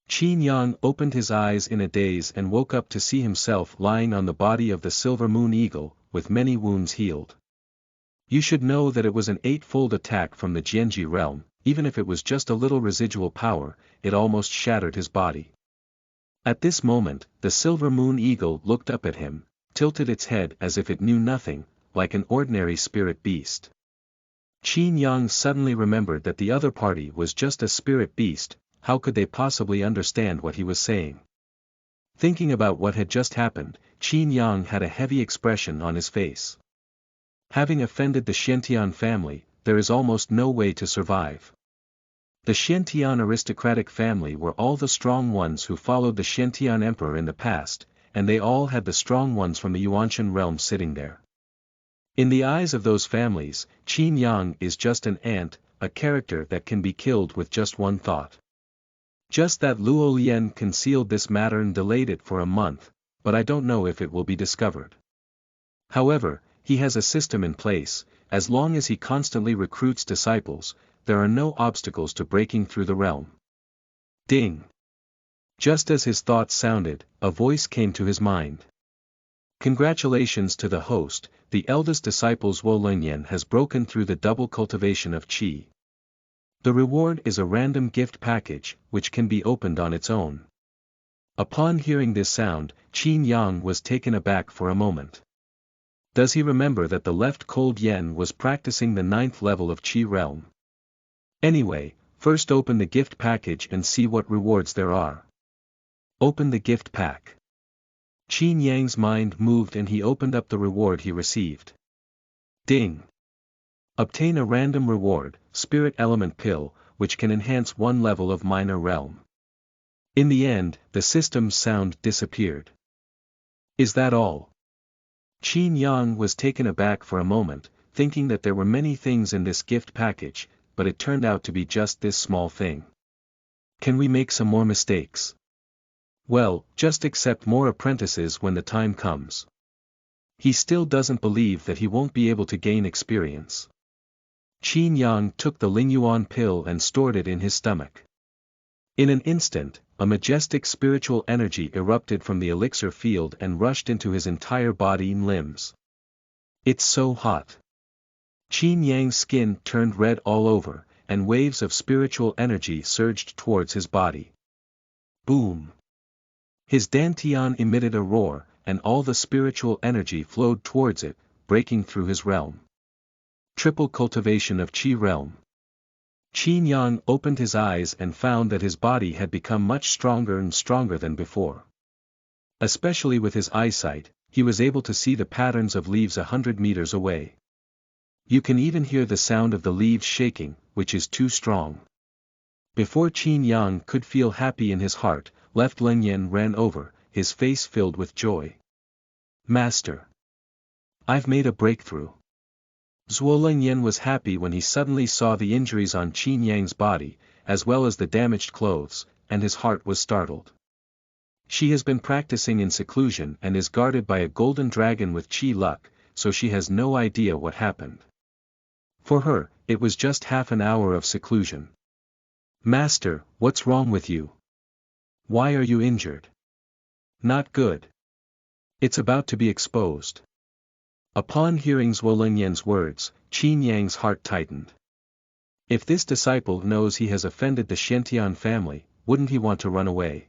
Qin Yang opened his eyes in a daze and woke up to see himself lying on the body of the silver moon eagle, with many wounds healed. You should know that it was an 8-fold attack from the Jianji realm, even if it was just a little residual power, it almost shattered his body. At this moment, the silver moon eagle looked up at him, tilted its head as if it knew nothing, like an ordinary spirit beast. Qin Yang suddenly remembered that the other party was just a spirit beast. How could they possibly understand what he was saying? Thinking about what had just happened, Qin Yang had a heavy expression on his face. Having offended the Qin Tian family, there is almost no way to survive. The Qin Tian aristocratic family were all the strong ones who followed the Qin Tian emperor in the past, and they all had the strong ones from the Yuanshan realm sitting there. In the eyes of those families, Qin Yang is just an ant, a character that can be killed with just one thought. Just that Luo Lengyan concealed this matter and delayed it for a month, but I don't know if it will be discovered. However, he has a system in place. As long as he constantly recruits disciples, there are no obstacles to breaking through the realm. Ding! Just as his thoughts sounded, a voice came to his mind. Congratulations to the host, the eldest disciple Zuo Lengyan has broken through the double cultivation of Qi. The reward is a random gift package, which can be opened on its own. Upon hearing this sound, Qin Yang was taken aback for a moment. Does he remember that the left cold yen was practicing the 9th level of Qi realm? Anyway, first open the gift package and see what rewards there are. Open the gift pack. Qin Yang's mind moved and he opened up the reward he received. Ding! Obtain a random reward, Spirit Element Pill, which can enhance one level of minor realm. In the end, the system's sound disappeared. Is that all? Qin Yang was taken aback for a moment, thinking that there were many things in this gift package, but it turned out to be just this small thing. Can we make some more mistakes? Well, just accept more apprentices when the time comes. He still doesn't believe that he won't be able to gain experience. Qin Yang took the Lingyuan pill and stored it in his stomach. In an instant, a majestic spiritual energy erupted from the elixir field and rushed into his entire body and limbs. It's so hot. Qin Yang's skin turned red all over, and waves of spiritual energy surged towards his body. Boom! His dantian emitted a roar, and all the spiritual energy flowed towards it, breaking through his realm. Triple cultivation of Qi realm. Qin Yang opened his eyes and found that his body had become much stronger and stronger than before. Especially with his eyesight, he was able to see the patterns of leaves 100 meters away. You can even hear the sound of the leaves shaking, which is too strong. Before Qin Yang could feel happy in his heart, Left Lengyan ran over, his face filled with joy. Master! I've made a breakthrough. Zuo Lengyan was happy when he suddenly saw the injuries on Qin Yang's body, as well as the damaged clothes, and his heart was startled. She has been practicing in seclusion and is guarded by a golden dragon with Qi luck, so she has no idea what happened. For her, it was just half an hour of seclusion. Master, what's wrong with you? Why are you injured? Not good. It's about to be exposed. Upon hearing Zuo Lengyan's words, Qin Yang's heart tightened. If this disciple knows he has offended the Qin Tian family, wouldn't he want to run away?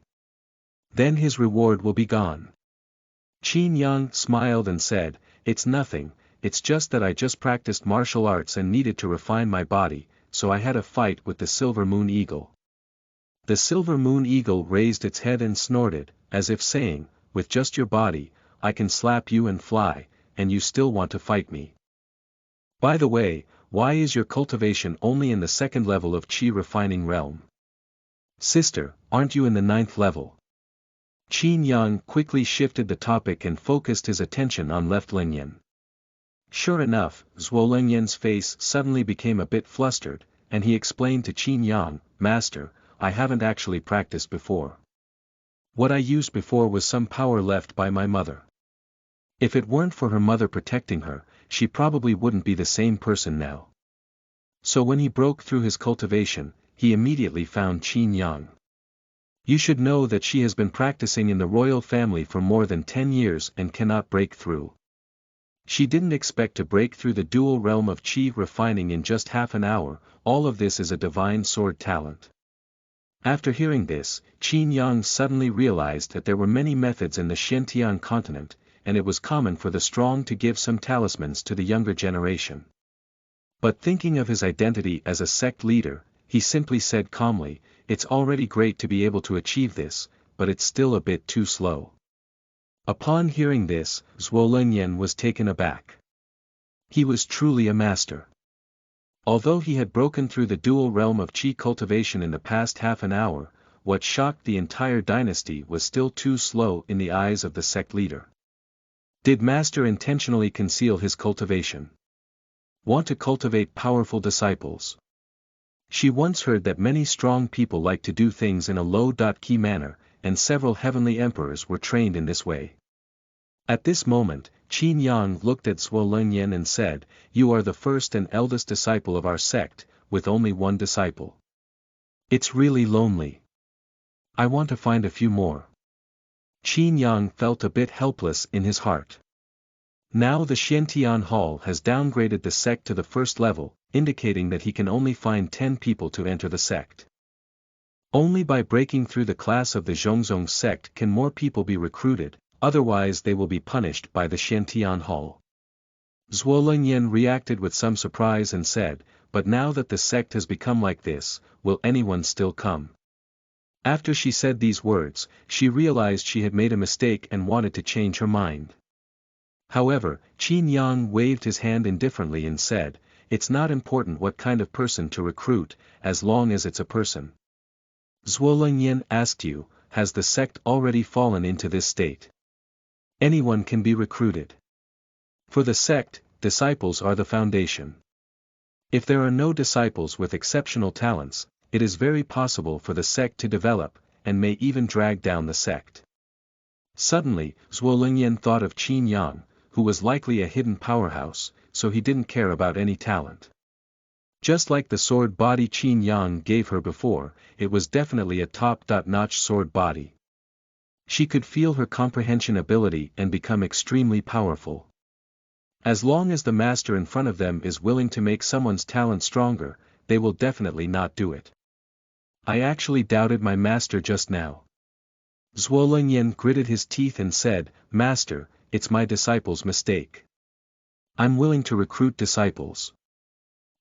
Then his reward will be gone. Qin Yang smiled and said, "It's nothing, it's just that I just practiced martial arts and needed to refine my body, so I had a fight with the Silver Moon Eagle." The Silver Moon Eagle raised its head and snorted, as if saying, "With just your body, I can slap you and fly, and you still want to fight me. By the way, why is your cultivation only in the 2nd level of Qi refining realm? Sister, aren't you in the 9th level?" Qin Yang quickly shifted the topic and focused his attention on Left Lengyan. Sure enough, Zuo Lengyan's face suddenly became a bit flustered, and he explained to Qin Yang, "Master, I haven't actually practiced before. What I used before was some power left by my mother. If it weren't for her mother protecting her, she probably wouldn't be the same person now." So when he broke through his cultivation, he immediately found Qin Yang. "You should know that she has been practicing in the royal family for more than 10 years and cannot break through. She didn't expect to break through the dual realm of Qi refining in just half an hour. All of this is a divine sword talent." After hearing this, Qin Yang suddenly realized that there were many methods in the Qin Tian continent, and it was common for the strong to give some talismans to the younger generation. But thinking of his identity as a sect leader, he simply said calmly, "It's already great to be able to achieve this, but it's still a bit too slow." Upon hearing this, Zuo Lengyan was taken aback. He was truly a master. Although he had broken through the dual realm of Qi cultivation in the past half an hour, what shocked the entire dynasty was still too slow in the eyes of the sect leader. Did Master intentionally conceal his cultivation? Want to cultivate powerful disciples? She once heard that many strong people like to do things in a low-key manner, and several heavenly emperors were trained in this way. At this moment, Qin Yang looked at Zuo Lengyan and said, "You are the first and eldest disciple of our sect, with only one disciple. It's really lonely. I want to find a few more." Qin Yang felt a bit helpless in his heart. Now the Qin Tian Hall has downgraded the sect to the 1st level, indicating that he can only find 10 people to enter the sect. Only by breaking through the class of the Zhongzong sect can more people be recruited, otherwise they will be punished by the Qin Tian Hall. Zuo Lengyan reacted with some surprise and said, "But now that the sect has become like this, will anyone still come?" After she said these words, she realized she had made a mistake and wanted to change her mind. However, Qin Yang waved his hand indifferently and said, "It's not important what kind of person to recruit, as long as it's a person." Zuo Lengyan asked you, has the sect already fallen into this state? Anyone can be recruited. For the sect, disciples are the foundation. If there are no disciples with exceptional talents, it is very possible for the sect to develop, and may even drag down the sect. Suddenly, Zuo Lengyan thought of Qin Yang, who was likely a hidden powerhouse, so he didn't care about any talent. Just like the sword body Qin Yang gave her before, it was definitely a top-notch sword body. She could feel her comprehension ability and become extremely powerful. As long as the master in front of them is willing to make someone's talent stronger, they will definitely not do it. I actually doubted my master just now. Zuo Lengyan gritted his teeth and said, "Master, it's my disciple's mistake. I'm willing to recruit disciples."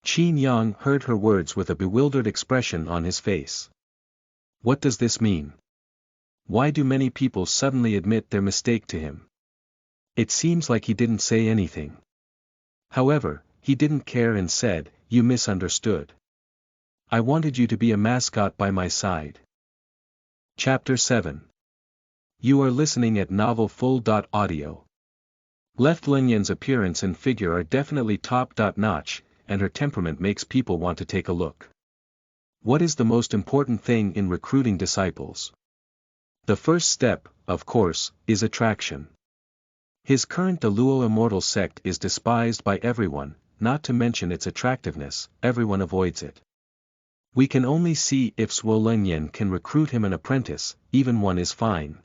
Qin Yang heard her words with a bewildered expression on his face. What does this mean? Why do many people suddenly admit their mistake to him? It seems like he didn't say anything. However, he didn't care and said, "You misunderstood. I wanted you to be a mascot by my side." Chapter 7. You are listening at Novel Full.audio. Left Lengyan's appearance and figure are definitely top-notch, and her temperament makes people want to take a look. What is the most important thing in recruiting disciples? The first step, of course, is attraction. His current Luo Immortal Sect is despised by everyone, not to mention its attractiveness, everyone avoids it. We can only see if Zuo Lengyan can recruit him an apprentice, even one is fine.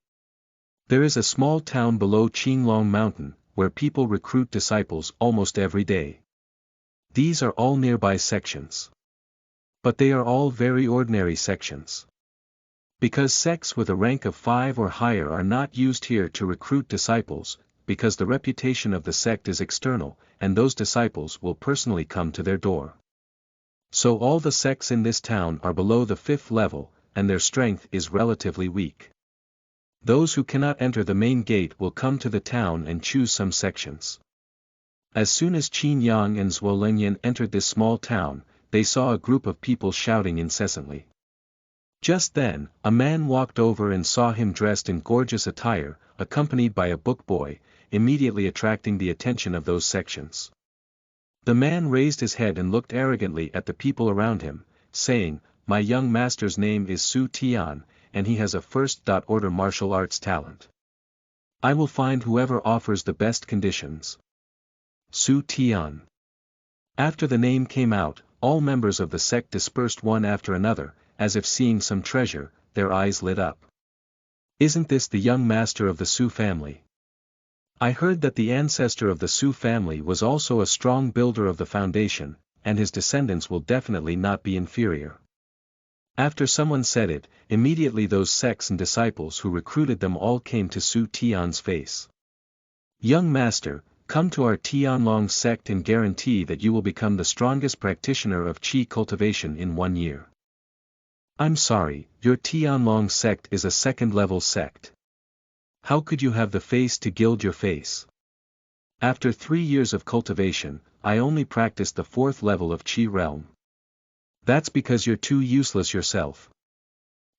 There is a small town below Qin Mountain, where people recruit disciples almost every day. These are all nearby sections. But they are all very ordinary sections. Because sects with a rank of 5 or higher are not used here to recruit disciples, because the reputation of the sect is external, and those disciples will personally come to their door. So all the sects in this town are below the 5th level, and their strength is relatively weak. Those who cannot enter the main gate will come to the town and choose some sections. As soon as Qin Yang and Zuo Lengyan entered this small town, they saw a group of people shouting incessantly. Just then, a man walked over and saw him dressed in gorgeous attire, accompanied by a book boy, immediately attracting the attention of those sections. The man raised his head and looked arrogantly at the people around him, saying, "My young master's name is Qin Tian, and he has a first-order martial arts talent. I will find whoever offers the best conditions." Qin Tian. After the name came out, all members of the sect dispersed one after another, as if seeing some treasure, their eyes lit up. "Isn't this the young master of the Su family? I heard that the ancestor of the Su family was also a strong builder of the foundation, and his descendants will definitely not be inferior." After someone said it, immediately those sects and disciples who recruited them all came to Qin Tian's face. "Young master, come to our Tianlong sect and guarantee that you will become the strongest practitioner of Qi cultivation in 1 year." "I'm sorry, your Tianlong sect is a second-level sect. How could you have the face to gild your face? After 3 years of cultivation, I only practiced the 4th level of Qi realm." "That's because you're too useless yourself."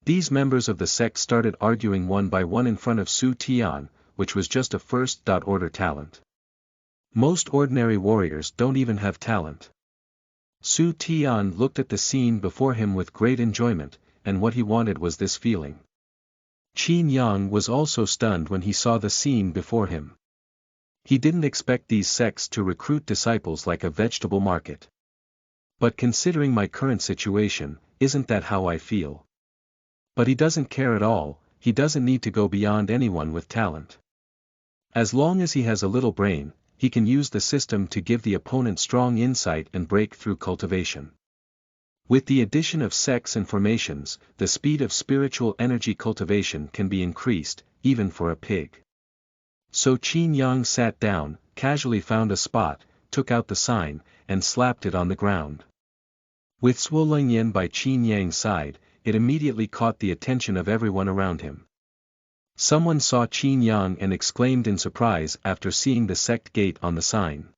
These members of the sect started arguing one by one in front of Qin Tian, which was just a first-order talent. Most ordinary warriors don't even have talent. Qin Tian looked at the scene before him with great enjoyment, and what he wanted was this feeling. Qin Yang was also stunned when he saw the scene before him. He didn't expect these sects to recruit disciples like a vegetable market. "But considering my current situation, isn't that how I feel?" But he doesn't care at all, he doesn't need to go beyond anyone with talent. As long as he has a little brain, he can use the system to give the opponent strong insight and break through cultivation. With the addition of sects and formations, the speed of spiritual energy cultivation can be increased, even for a pig. So Qin Yang sat down, casually found a spot, took out the sign, and slapped it on the ground. With Zuo Lengyan by Qin Yang's side, it immediately caught the attention of everyone around him. Someone saw Qin Yang and exclaimed in surprise after seeing the sect gate on the sign.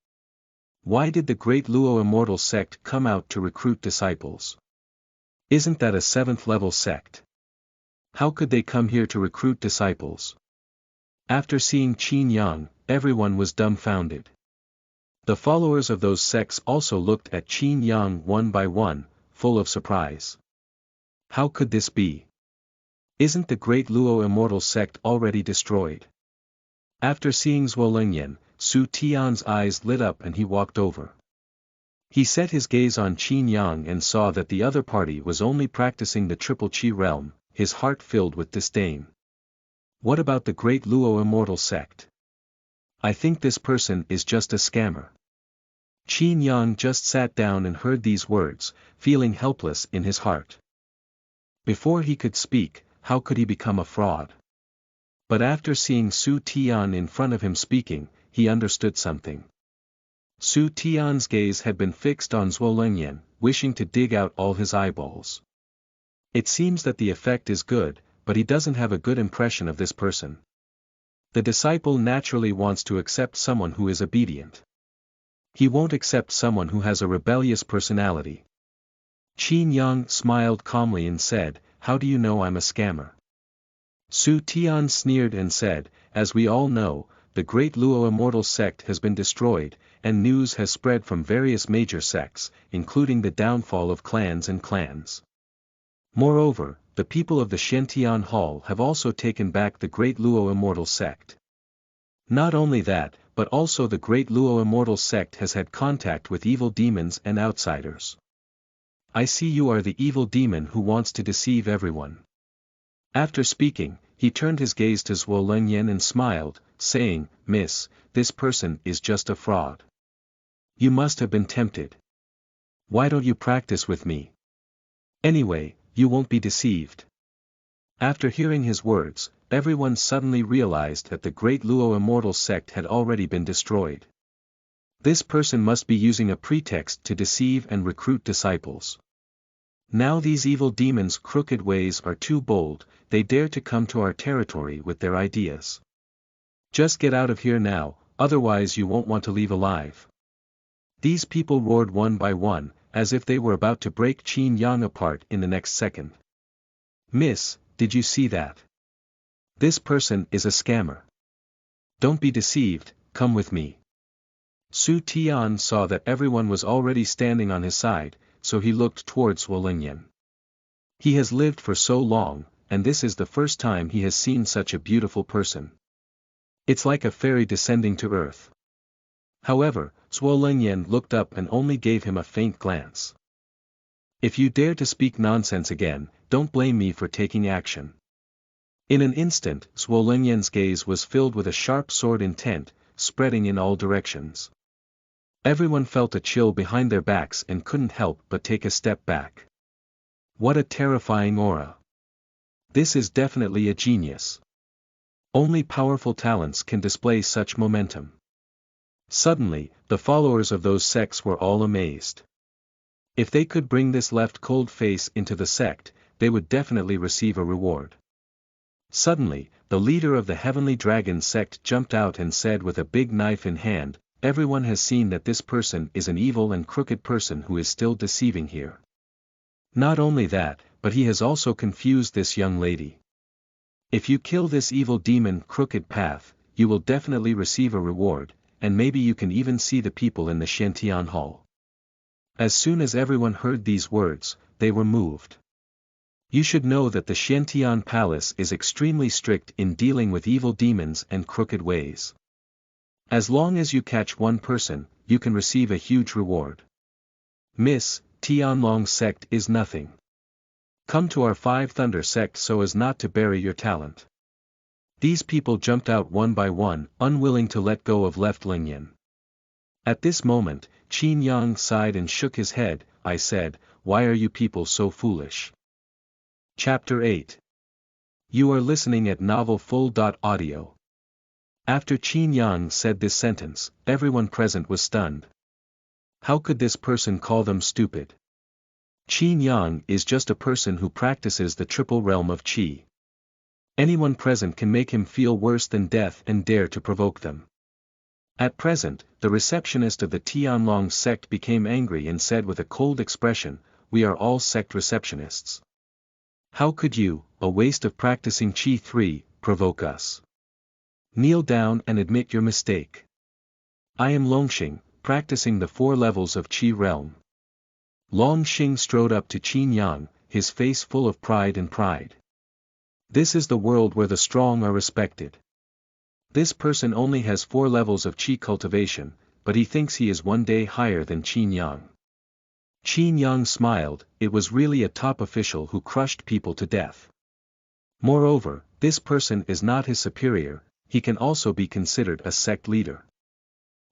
Why did the Great Luo Immortal Sect come out to recruit disciples? Isn't that a 7th-level sect? How could they come here to recruit disciples? After seeing Qin Yang, everyone was dumbfounded. The followers of those sects also looked at Qin Yang one by one, full of surprise. How could this be? Isn't the Great Luo Immortal Sect already destroyed? After seeing Zuo Lengyan, Qin Tian's eyes lit up and he walked over. He set his gaze on Qin Yang and saw that the other party was only practicing the triple Qi realm, his heart filled with disdain. What about the Great Luo Immortal Sect? I think this person is just a scammer. Qin Yang just sat down and heard these words, feeling helpless in his heart. Before he could speak, how could he become a fraud? But after seeing Qin Tian in front of him speaking, he understood something. Qin Tian's gaze had been fixed on Zuo Lengyan, wishing to dig out all his eyeballs. It seems that the effect is good, but he doesn't have a good impression of this person. The disciple naturally wants to accept someone who is obedient. He won't accept someone who has a rebellious personality. Qin Yang smiled calmly and said, "How do you know I'm a scammer?" Qin Tian sneered and said, "As we all know, the Great Luo Immortal Sect has been destroyed, and news has spread from various major sects, including the downfall of clans and clans. Moreover, the people of the Qin Tian Hall have also taken back the Great Luo Immortal Sect. Not only that, but also the Great Luo Immortal Sect has had contact with evil demons and outsiders. I see you are the evil demon who wants to deceive everyone." After speaking, he turned his gaze to Zuo Lengyan and smiled, saying, "Miss, this person is just a fraud. You must have been tempted. Why don't you practice with me? Anyway, you won't be deceived." After hearing his words, everyone suddenly realized that the Great Luo Immortal Sect had already been destroyed. This person must be using a pretext to deceive and recruit disciples. Now these evil demons' crooked ways are too bold, they dare to come to our territory with their ideas. Just get out of here now, otherwise you won't want to leave alive. These people roared one by one, as if they were about to break Qin Yang apart in the next second. "Miss, did you see that? This person is a scammer. Don't be deceived, come with me." Qin Tian saw that everyone was already standing on his side, so he looked towards Zuo Lengyan. He has lived for so long, and this is the first time he has seen such a beautiful person. It's like a fairy descending to earth. However, Zuo Lengyan looked up and only gave him a faint glance. "If you dare to speak nonsense again, don't blame me for taking action." In an instant, Zuo Lengyan's gaze was filled with a sharp sword intent, spreading in all directions. Everyone felt a chill behind their backs and couldn't help but take a step back. What a terrifying aura. This is definitely a genius. Only powerful talents can display such momentum. Suddenly, the followers of those sects were all amazed. If they could bring this left cold face into the sect, they would definitely receive a reward. Suddenly, the leader of the Heavenly Dragon sect jumped out and said with a big knife in hand, "Everyone has seen that this person is an evil and crooked person who is still deceiving here. Not only that, but he has also confused this young lady. If you kill this evil demon crooked path, you will definitely receive a reward, and maybe you can even see the people in the Qin Tian Hall." As soon as everyone heard these words, they were moved. You should know that the Qin Tian Palace is extremely strict in dealing with evil demons and crooked ways. As long as you catch one person, you can receive a huge reward. "Miss, Tianlong sect is nothing. Come to our Five Thunder sect so as not to bury your talent." These people jumped out one by one, unwilling to let go of left Lengyan. At this moment, Qin Yang sighed and shook his head. "I said, why are you people so foolish?" Chapter 8. You are listening at novelfull.audio. After Qin Yang said this sentence, everyone present was stunned. How could this person call them stupid? Qin Yang is just a person who practices the triple realm of Qi. Anyone present can make him feel worse than death and dare to provoke them. At present, the receptionist of the Tianlong sect became angry and said with a cold expression, "We are all sect receptionists. How could you, a waste of practicing Qi 3, provoke us? Kneel down and admit your mistake. I am Longxing, practicing the 4 levels of Qi realm." Longxing strode up to Qin Yang, his face full of pride and pride. This is the world where the strong are respected. This person only has 4 levels of Qi cultivation, but he thinks he is one day higher than Qin Yang. Qin Yang smiled, it was really a top official who crushed people to death. Moreover, this person is not his superior, he can also be considered a sect leader.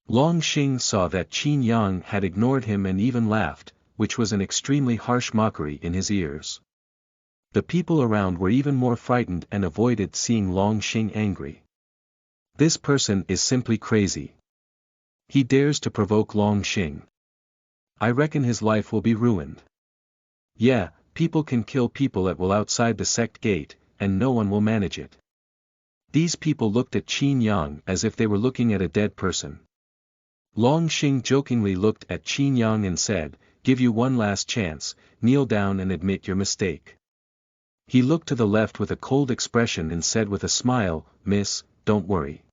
Longxing saw that Qin Yang had ignored him and even laughed, which was an extremely harsh mockery in his ears. The people around were even more frightened and avoided seeing Longxing angry. This person is simply crazy. He dares to provoke Longxing. I reckon his life will be ruined. Yeah, people can kill people at will outside the sect gate, and no one will manage it. These people looked at Qin Yang as if they were looking at a dead person. Long Xing jokingly looked at Qin Yang and said, "Give you one last chance, kneel down and admit your mistake." He looked to the left with a cold expression and said with a smile, "Miss, don't worry.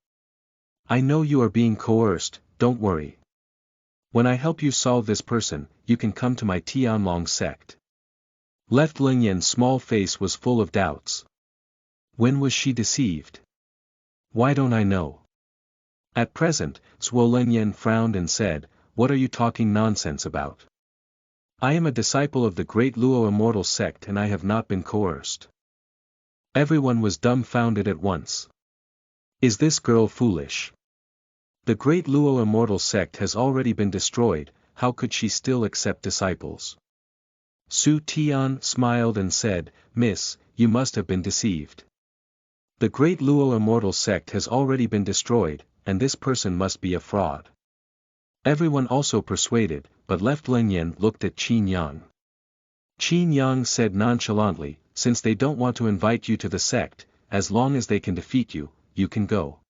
I know you are being coerced, don't worry. When I help you solve this person, you can come to my Tianlong sect." Left Lengyan's small face was full of doubts. When was she deceived? Why don't I know? At present, Zuo Lengyan frowned and said, "What are you talking nonsense about? I am a disciple of the Great Luo Immortal Sect and I have not been coerced." Everyone was dumbfounded at once. Is this girl foolish? The Great Luo Immortal Sect has already been destroyed, how could she still accept disciples? Su Tian smiled and said, "Miss, you must have been deceived. The Great Luo Immortal Sect has already been destroyed, and this person must be a fraud." Everyone also persuaded, but Left Lengyan looked at Qin Yang. Qin Yang said nonchalantly, "Since they don't want to invite you to the sect, as long as they can defeat you, you can go."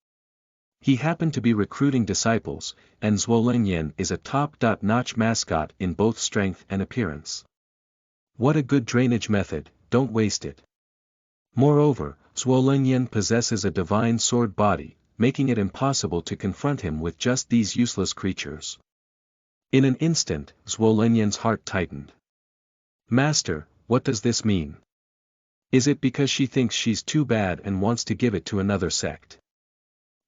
He happened to be recruiting disciples, and Zuo Lengyan is a top-notch mascot in both strength and appearance. What a good drainage method, don't waste it. Moreover, Zuo Lengyan possesses a divine sword body, making it impossible to confront him with just these useless creatures. In an instant, Zuo Lengyan's heart tightened. "Master, what does this mean? Is it because she thinks she's too bad and wants to give it to another sect?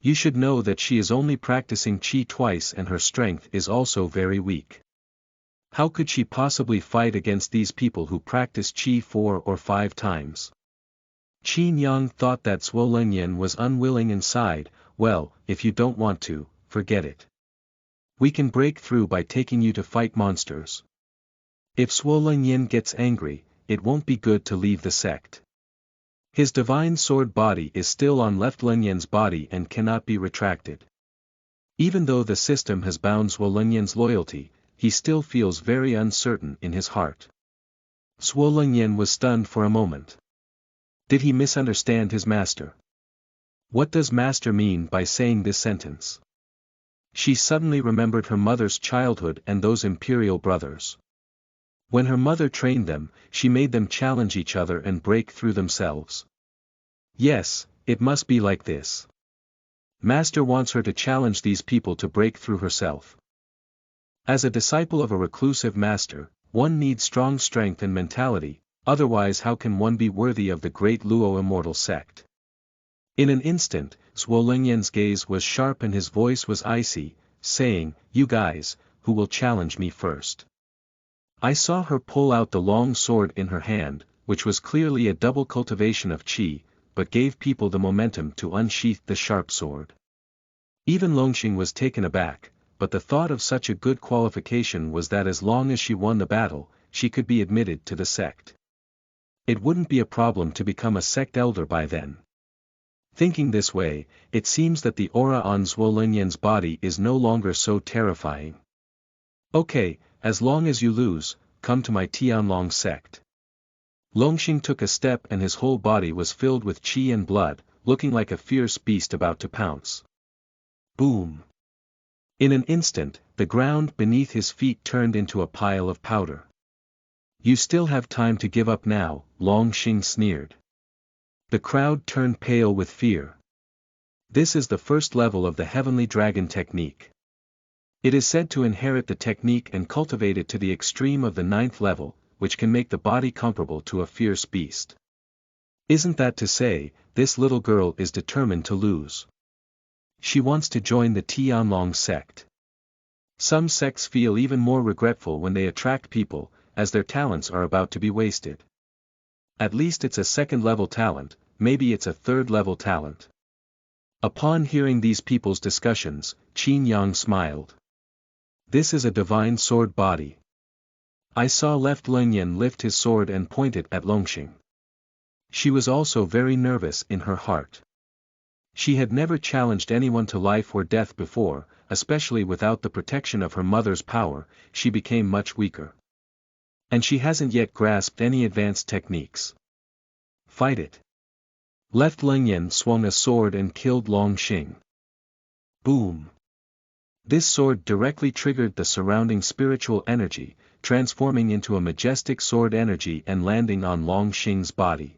You should know that she is only practicing Qi twice and her strength is also very weak. How could she possibly fight against these people who practice Qi 4 or 5 times? Qin Yang thought that Zuo Lengyan was unwilling and sighed, "Well, if you don't want to, forget it. We can break through by taking you to fight monsters." If Zuo Lengyan gets angry, it won't be good to leave the sect. His divine sword body is still on Left Lengyan's body and cannot be retracted. Even though the system has bound Zuo Lengyan's loyalty, he still feels very uncertain in his heart. Zuo Lengyan was stunned for a moment. Did he misunderstand his master? What does master mean by saying this sentence? She suddenly remembered her mother's childhood and those imperial brothers. When her mother trained them, she made them challenge each other and break through themselves. Yes, it must be like this. Master wants her to challenge these people to break through herself. As a disciple of a reclusive master, one needs strong strength and mentality, otherwise how can one be worthy of the Great Luo Immortal Sect? In an instant, Zuo Lengyan's gaze was sharp and his voice was icy, saying, "You guys, who will challenge me first?" I saw her pull out the long sword in her hand, which was clearly a double cultivation of Qi, but gave people the momentum to unsheath the sharp sword. Even Longxing was taken aback, but the thought of such a good qualification was that as long as she won the battle, she could be admitted to the sect. It wouldn't be a problem to become a sect elder by then. Thinking this way, it seems that the aura on Zuo Lengyan's body is no longer so terrifying. Okay, as long as you lose, come to my Tianlong sect. Longxing took a step and his whole body was filled with qi and blood, looking like a fierce beast about to pounce. Boom! In an instant, the ground beneath his feet turned into a pile of powder. You still have time to give up now, Longxing sneered. The crowd turned pale with fear. This is the first level of the Heavenly Dragon technique. It is said to inherit the technique and cultivate it to the extreme of the 9th level, which can make the body comparable to a fierce beast. Isn't that to say, this little girl is determined to lose? She wants to join the Tianlong sect. Some sects feel even more regretful when they attract people, as their talents are about to be wasted. At least it's a 2nd level talent, maybe it's a 3rd level talent. Upon hearing these people's discussions, Qin Yang smiled. This is a divine sword body. I saw Left Lengyan lift his sword and point it at Longxing. She was also very nervous in her heart. She had never challenged anyone to life or death before, especially without the protection of her mother's power, she became much weaker. And she hasn't yet grasped any advanced techniques. Fight it. Left Lengyan swung a sword and killed Longxing. Boom! This sword directly triggered the surrounding spiritual energy, transforming into a majestic sword energy and landing on Longxing's body.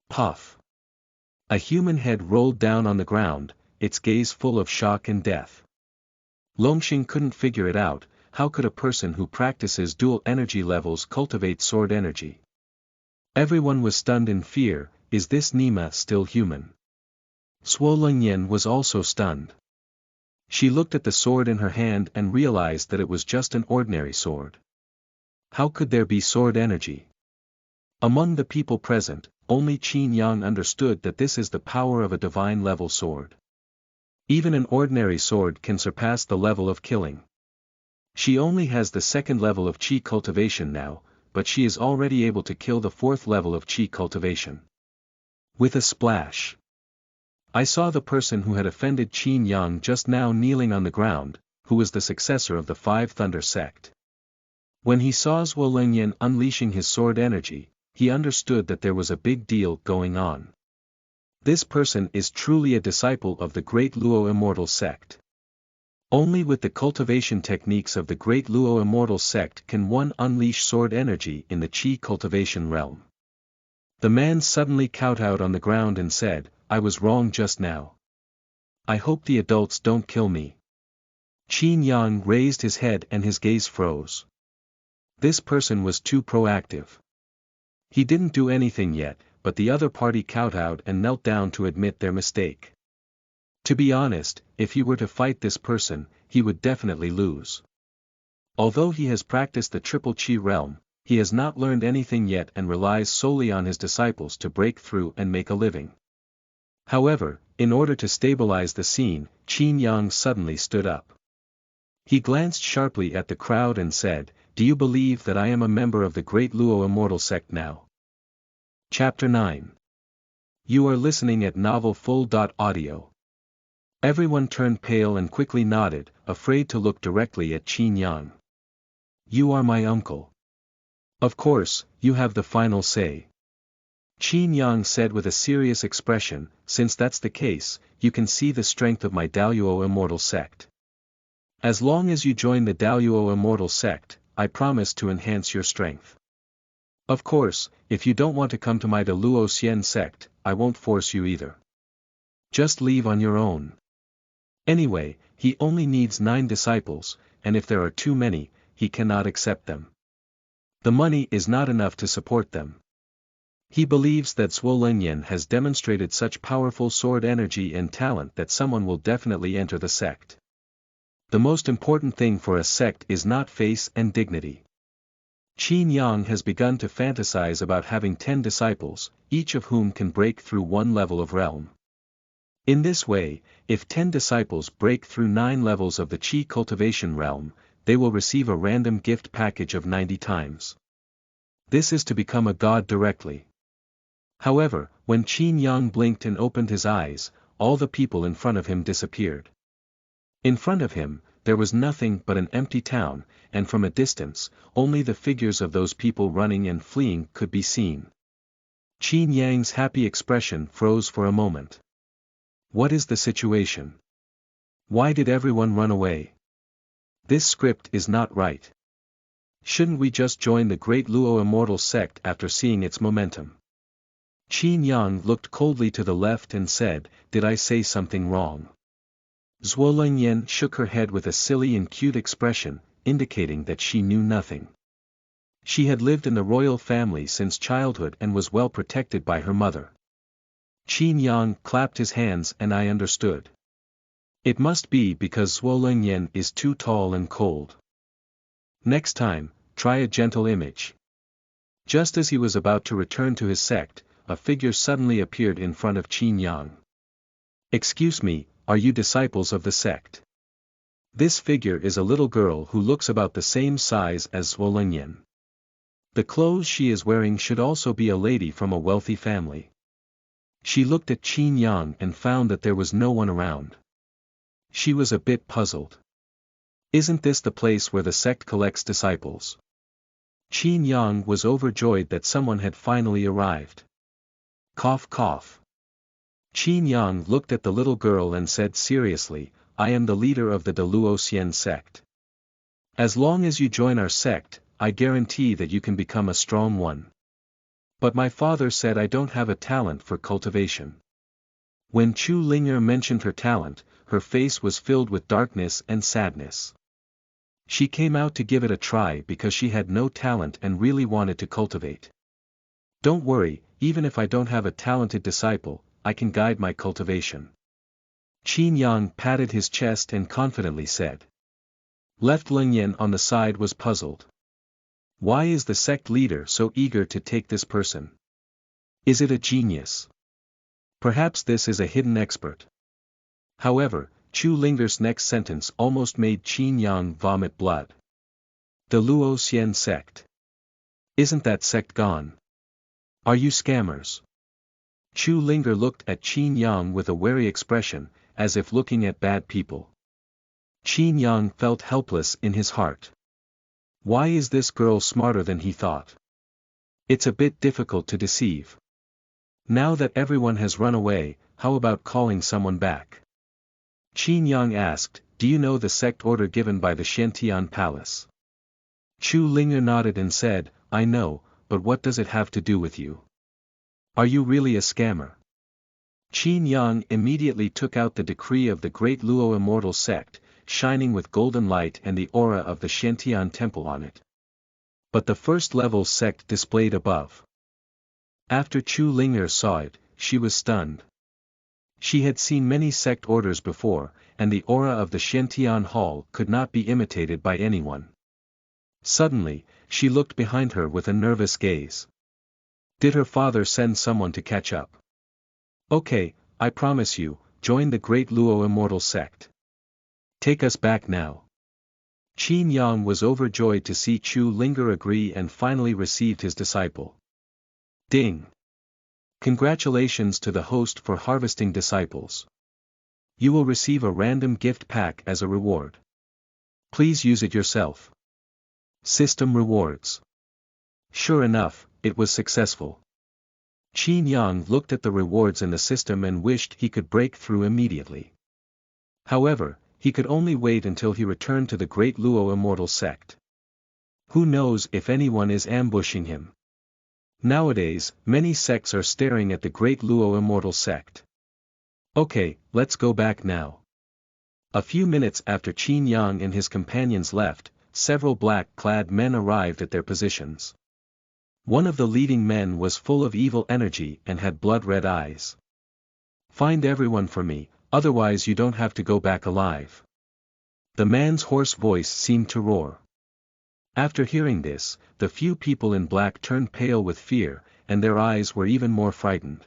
Puff! A human head rolled down on the ground, its gaze full of shock and death. Longxing couldn't figure it out. How could a person who practices dual energy levels cultivate sword energy? Everyone was stunned in fear. Is this Nima still human? Zuo Lengyan was also stunned. She looked at the sword in her hand and realized that it was just an ordinary sword. How could there be sword energy? Among the people present, only Qin Yang understood that this is the power of a divine level sword. Even an ordinary sword can surpass the level of killing. She only has the second level of Qi cultivation now, but she is already able to kill the fourth level of Qi cultivation. With a splash. I saw the person who had offended Qin Yang just now kneeling on the ground, who was the successor of the Five Thunder Sect. When he saw Zuo Lengyan unleashing his sword energy, he understood that there was a big deal going on. This person is truly a disciple of the Great Luo Immortal Sect. Only with the cultivation techniques of the Great Luo Immortal Sect can one unleash sword energy in the Qi cultivation realm. The man suddenly kowtowed on the ground and said, "I was wrong just now. I hope the adults don't kill me." Qin Yang raised his head and his gaze froze. This person was too proactive. He didn't do anything yet, but the other party kowtowed and knelt down to admit their mistake. To be honest, if he were to fight this person, he would definitely lose. Although he has practiced the triple Qi realm, he has not learned anything yet and relies solely on his disciples to break through and make a living. However, in order to stabilize the scene, Qin Yang suddenly stood up. He glanced sharply at the crowd and said, "Do you believe that I am a member of the Great Luo Immortal Sect now?" Chapter 9. You are listening at novelfull.audio. Everyone turned pale and quickly nodded, afraid to look directly at Qin Yang. "You are my uncle. Of course, you have the final say." Qin Yang said with a serious expression, "Since that's the case, you can see the strength of my Daluo Immortal Sect. As long as you join the Daluo Immortal Sect, I promise to enhance your strength. Of course, if you don't want to come to my Daluo Xian sect, I won't force you either. Just leave on your own. Anyway, he only needs 9 disciples, and if there are too many, he cannot accept them. The money is not enough to support them. He believes that Zuo Lengyan has demonstrated such powerful sword energy and talent that someone will definitely enter the sect. The most important thing for a sect is not face and dignity." Qin Yang has begun to fantasize about having 10 disciples, each of whom can break through one level of realm. In this way, if 10 disciples break through 9 levels of the Qi cultivation realm, they will receive a random gift package of 90 times. This is to become a god directly. However, when Qin Yang blinked and opened his eyes, all the people in front of him disappeared. In front of him, there was nothing but an empty town, and from a distance, only the figures of those people running and fleeing could be seen. Qin Yang's happy expression froze for a moment. What is the situation? Why did everyone run away? This script is not right. Shouldn't we just join the Great Luo Immortal Sect after seeing its momentum? Qin Yang looked coldly to the left and said, "Did I say something wrong?" Zuo Lengyan shook her head with a silly and cute expression, indicating that she knew nothing. She had lived in the royal family since childhood and was well protected by her mother. Qin Yang clapped his hands and I understood. It must be because Zuo Lengyan is too tall and cold. Next time, try a gentle image. Just as he was about to return to his sect, a figure suddenly appeared in front of Qin Yang. "Excuse me, are you disciples of the sect?" This figure is a little girl who looks about the same size as Zuo Lengyan. The clothes she is wearing should also be a lady from a wealthy family. She looked at Qin Yang and found that there was no one around. She was a bit puzzled. Isn't this the place where the sect collects disciples? Qin Yang was overjoyed that someone had finally arrived. Cough cough. Qin Yang looked at the little girl and said seriously, I am the leader of the Luo sect. As long as you join our sect, I guarantee that you can become a strong one. But my father said I don't have a talent for cultivation. When Zuo Lengyan mentioned her talent, her face was filled with darkness and sadness. She came out to give it a try because she had no talent and really wanted to cultivate. Don't worry, even if I don't have a talented disciple, I can guide my cultivation. Qin Yang patted his chest and confidently said. Left Lengyan on the side was puzzled. Why is the sect leader so eager to take this person? Is it a genius? Perhaps this is a hidden expert. However, Zuo Lengyan's next sentence almost made Qin Yang vomit blood. The Luo sect. Isn't that sect gone? Are you scammers? Zuo Lengyan looked at Qin Yang with a wary expression, as if looking at bad people. Qin Yang felt helpless in his heart. Why is this girl smarter than he thought? It's a bit difficult to deceive. Now that everyone has run away, how about calling someone back? Qin Yang asked, do you know the sect order given by the Qin Tian palace? Zuo Lengyan nodded and said, I know, but what does it have to do with you? Are you really a scammer? Qin Yang immediately took out the decree of the Great Luo Immortal Sect, shining with golden light and the aura of the Qin Tian temple on it. But the first level sect displayed above. After Zuo Lengyan saw it, she was stunned. She had seen many sect orders before, and the aura of the Qin Tian hall could not be imitated by anyone. Suddenly, she looked behind her with a nervous gaze. Did her father send someone to catch up? Okay, I promise you, join the Great Luo Immortal Sect. Take us back now. Qin Yang was overjoyed to see Zuo Lengyan agree and finally received his disciple. Ding! Congratulations to the host for harvesting disciples. You will receive a random gift pack as a reward. Please use it yourself. System rewards. Sure enough, it was successful. Qin Yang looked at the rewards in the system and wished he could break through immediately. However, he could only wait until he returned to the Great Luo Immortal Sect. Who knows if anyone is ambushing him? Nowadays, many sects are staring at the Great Luo Immortal Sect. Okay, let's go back now. A few minutes after Qin Yang and his companions left, several black-clad men arrived at their positions. One of the leading men was full of evil energy and had blood-red eyes. Find everyone for me, otherwise you don't have to go back alive. The man's hoarse voice seemed to roar. After hearing this, the few people in black turned pale with fear, and their eyes were even more frightened.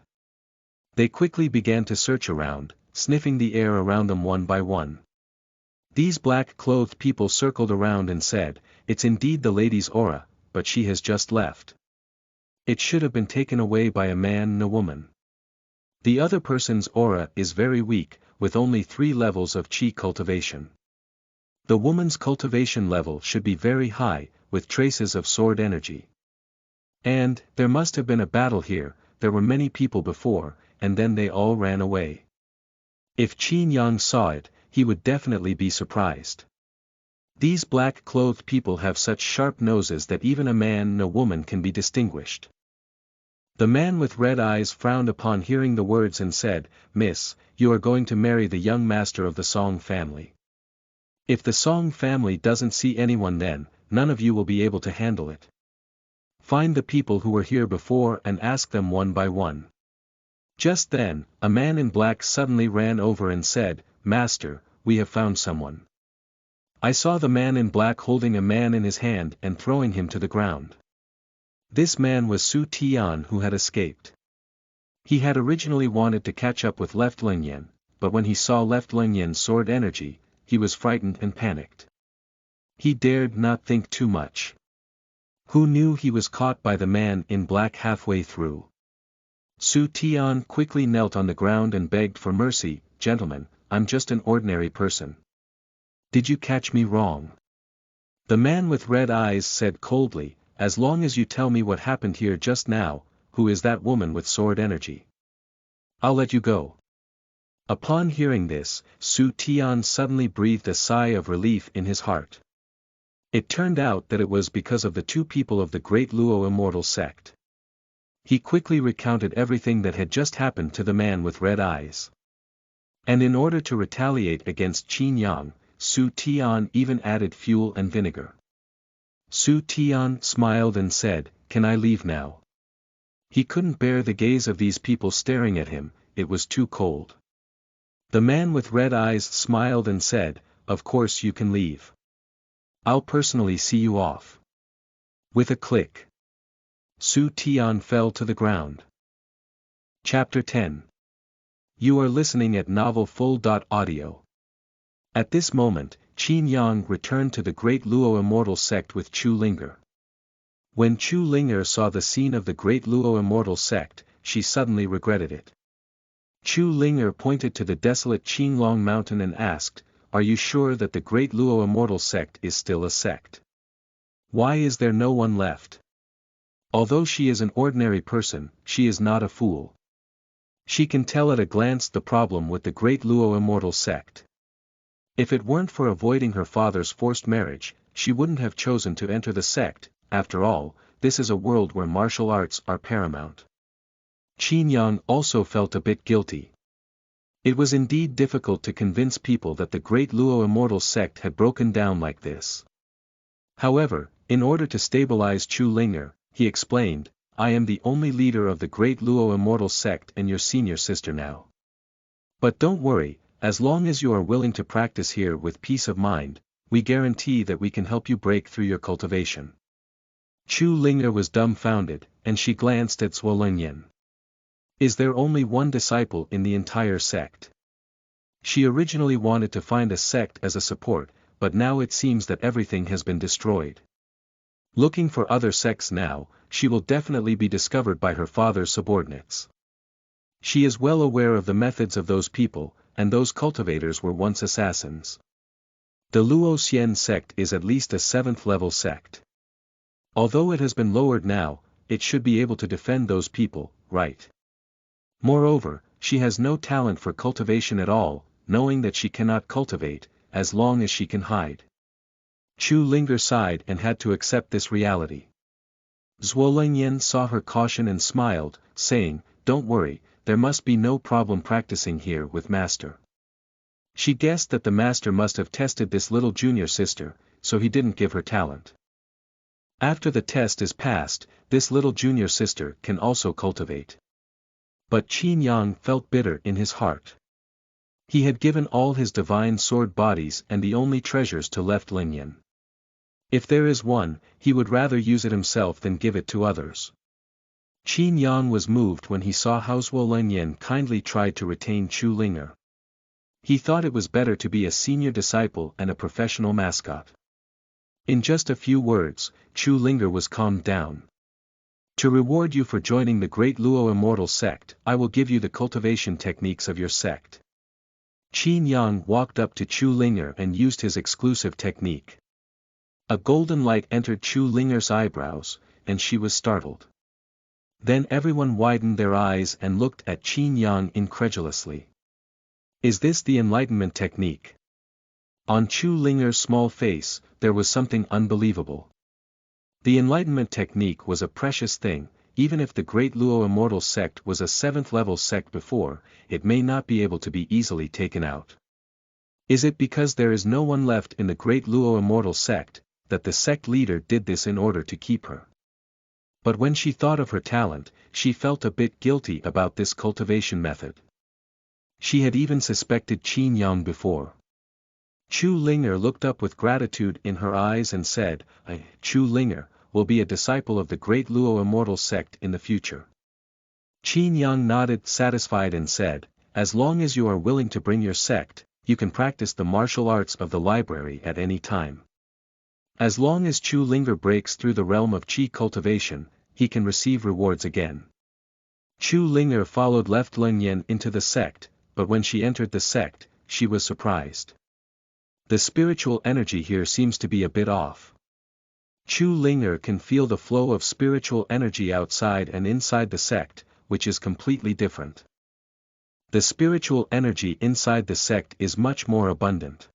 They quickly began to search around, sniffing the air around them one by one. These black-clothed people circled around and said, it's indeed the lady's aura, but she has just left. It should have been taken away by a man and a woman. The other person's aura is very weak, with only 3 levels of qi cultivation. The woman's cultivation level should be very high, with traces of sword energy. And, there must have been a battle here, there were many people before, and then they all ran away. If Qin Yang saw it, he would definitely be surprised. These black-clothed people have such sharp noses that even a man and a woman can be distinguished. The man with red eyes frowned upon hearing the words and said, Miss, you are going to marry the young master of the Song family. If the Song family doesn't see anyone then, none of you will be able to handle it. Find the people who were here before and ask them one by one. Just then, a man in black suddenly ran over and said, Master, we have found someone. I saw the man in black holding a man in his hand and throwing him to the ground. This man was Qin Tian who had escaped. He had originally wanted to catch up with Left Lengyan, but when he saw Left Lengyan's sword energy, he was frightened and panicked. He dared not think too much. Who knew he was caught by the man in black halfway through? Qin Tian quickly knelt on the ground and begged for mercy, Gentlemen, I'm just an ordinary person. Did you catch me wrong? The man with red eyes said coldly, as long as you tell me what happened here just now, who is that woman with sword energy? I'll let you go. Upon hearing this, Qin Tian suddenly breathed a sigh of relief in his heart. It turned out that it was because of the two people of the Great Luo Immortal Sect. He quickly recounted everything that had just happened to the man with red eyes. And in order to retaliate against Qin Yang, Qin Tian even added fuel and vinegar. Qin Tian smiled and said, "Can I leave now?" He couldn't bear the gaze of these people staring at him, it was too cold. The man with red eyes smiled and said, "Of course you can leave. I'll personally see you off." With a click, Qin Tian fell to the ground. Chapter 10. You are listening at novelfull.audio. At this moment, Qin Yang returned to the Great Luo Immortal Sect with Zhu Lengyan. When Zhu Lengyan saw the scene of the Great Luo Immortal Sect, she suddenly regretted it. Zhu Lengyan pointed to the desolate Qinglong mountain and asked, "Are you sure that the Great Luo Immortal Sect is still a sect? Why is there no one left?" Although she is an ordinary person, she is not a fool. She can tell at a glance the problem with the Great Luo Immortal Sect. If it weren't for avoiding her father's forced marriage, she wouldn't have chosen to enter the sect. After all, this is a world where martial arts are paramount. Qin Yang also felt a bit guilty. It was indeed difficult to convince people that the Great Luo Immortal Sect had broken down like this. However, in order to stabilize Zhu Lengyan, he explained, "I am the only leader of the Great Luo Immortal Sect and your senior sister now. But don't worry, as long as you are willing to practice here with peace of mind, we guarantee that we can help you break through your cultivation." Zhu Lengyan was dumbfounded, and she glanced at Zuo Lengyan. Is there only one disciple in the entire sect? She originally wanted to find a sect as a support, but now it seems that everything has been destroyed. Looking for other sects now, she will definitely be discovered by her father's subordinates. She is well aware of the methods of those people, and those cultivators were once assassins. The Luo Xian sect is at least a 7th level sect. Although it has been lowered now, it should be able to defend those people, right? Moreover, she has no talent for cultivation at all, knowing that she cannot cultivate, as long as she can hide. Zhu Lengyan sighed and had to accept this reality. Zuo Lengyan saw her caution and smiled, saying, "Don't worry, there must be no problem practicing here with Master." She guessed that the Master must have tested this little junior sister, so he didn't give her talent. After the test is passed, this little junior sister can also cultivate. But Qin Yang felt bitter in his heart. He had given all his divine sword bodies and the only treasures to left Lengyan. If there is one, he would rather use it himself than give it to others. Qin Yang was moved when he saw how Zuo Lengyan kindly tried to retain Zhu Lengyan. He thought it was better to be a senior disciple and a professional mascot. In just a few words, Zhu Lengyan was calmed down. "To reward you for joining the Great Luo Immortal Sect, I will give you the cultivation techniques of your sect." Qin Yang walked up to Zhu Lengyan and used his exclusive technique. A golden light entered Zhu Lengyan's eyebrows, and she was startled. Then everyone widened their eyes and looked at Qin Yang incredulously. Is this the enlightenment technique? On Zhu Lengyan's small face, there was something unbelievable. The enlightenment technique was a precious thing. Even if the Great Luo Immortal Sect was a 7th level sect before, it may not be able to be easily taken out. Is it because there is no one left in the Great Luo Immortal Sect, that the sect leader did this in order to keep her? But when she thought of her talent, she felt a bit guilty about this cultivation method. She had even suspected Qin Yang before. Zhu Lengyan looked up with gratitude in her eyes and said, "Zhu Lengyan will be a disciple of the Great Luo Immortal Sect in the future." Qin Yang nodded satisfied and said, "As long as you are willing to bring your sect, you can practice the martial arts of the library at any time. As long as Zhu Lengyan breaks through the realm of Qi cultivation, he can receive rewards again." Zhu Lengyan followed left Lengyan into the sect, but when she entered the sect, she was surprised. The spiritual energy here seems to be a bit off. Zhu Lengyan can feel the flow of spiritual energy outside and inside the sect, which is completely different. the spiritual energy inside the sect is much more abundant.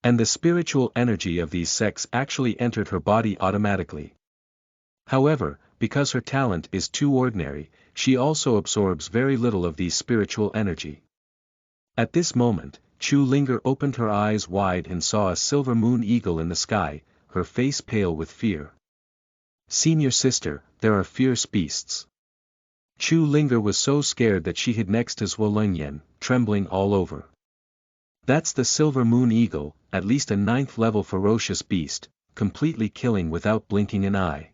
And the spiritual energy of these sects actually entered her body automatically. However, because her talent is too ordinary, she also absorbs very little of these spiritual energy. At this moment, Zho Lengyan opened her eyes wide and saw a silver moon eagle in the sky, her face pale with fear. "Senior sister, there are fierce beasts." Zho Lengyan was so scared that she hid next to Zuo Lengyan, trembling all over. "That's the silver moon eagle, at least a 9th-level ferocious beast, completely killing without blinking an eye.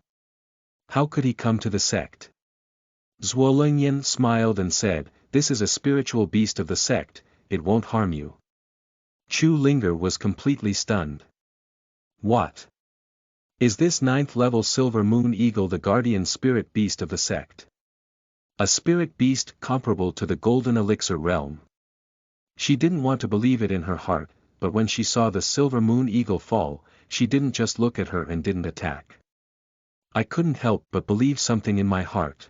How could he come to the sect?" Zuo Lengyan smiled and said, "This is a spiritual beast of the sect, it won't harm you." Zho Lengyan was completely stunned. "What? Is this 9th-level silver moon eagle the guardian spirit beast of the sect? A spirit beast comparable to the golden elixir realm?" She didn't want to believe it in her heart, but when she saw the silver moon eagle fall, she didn't just look at her and didn't attack. "I couldn't help but believe something in my heart."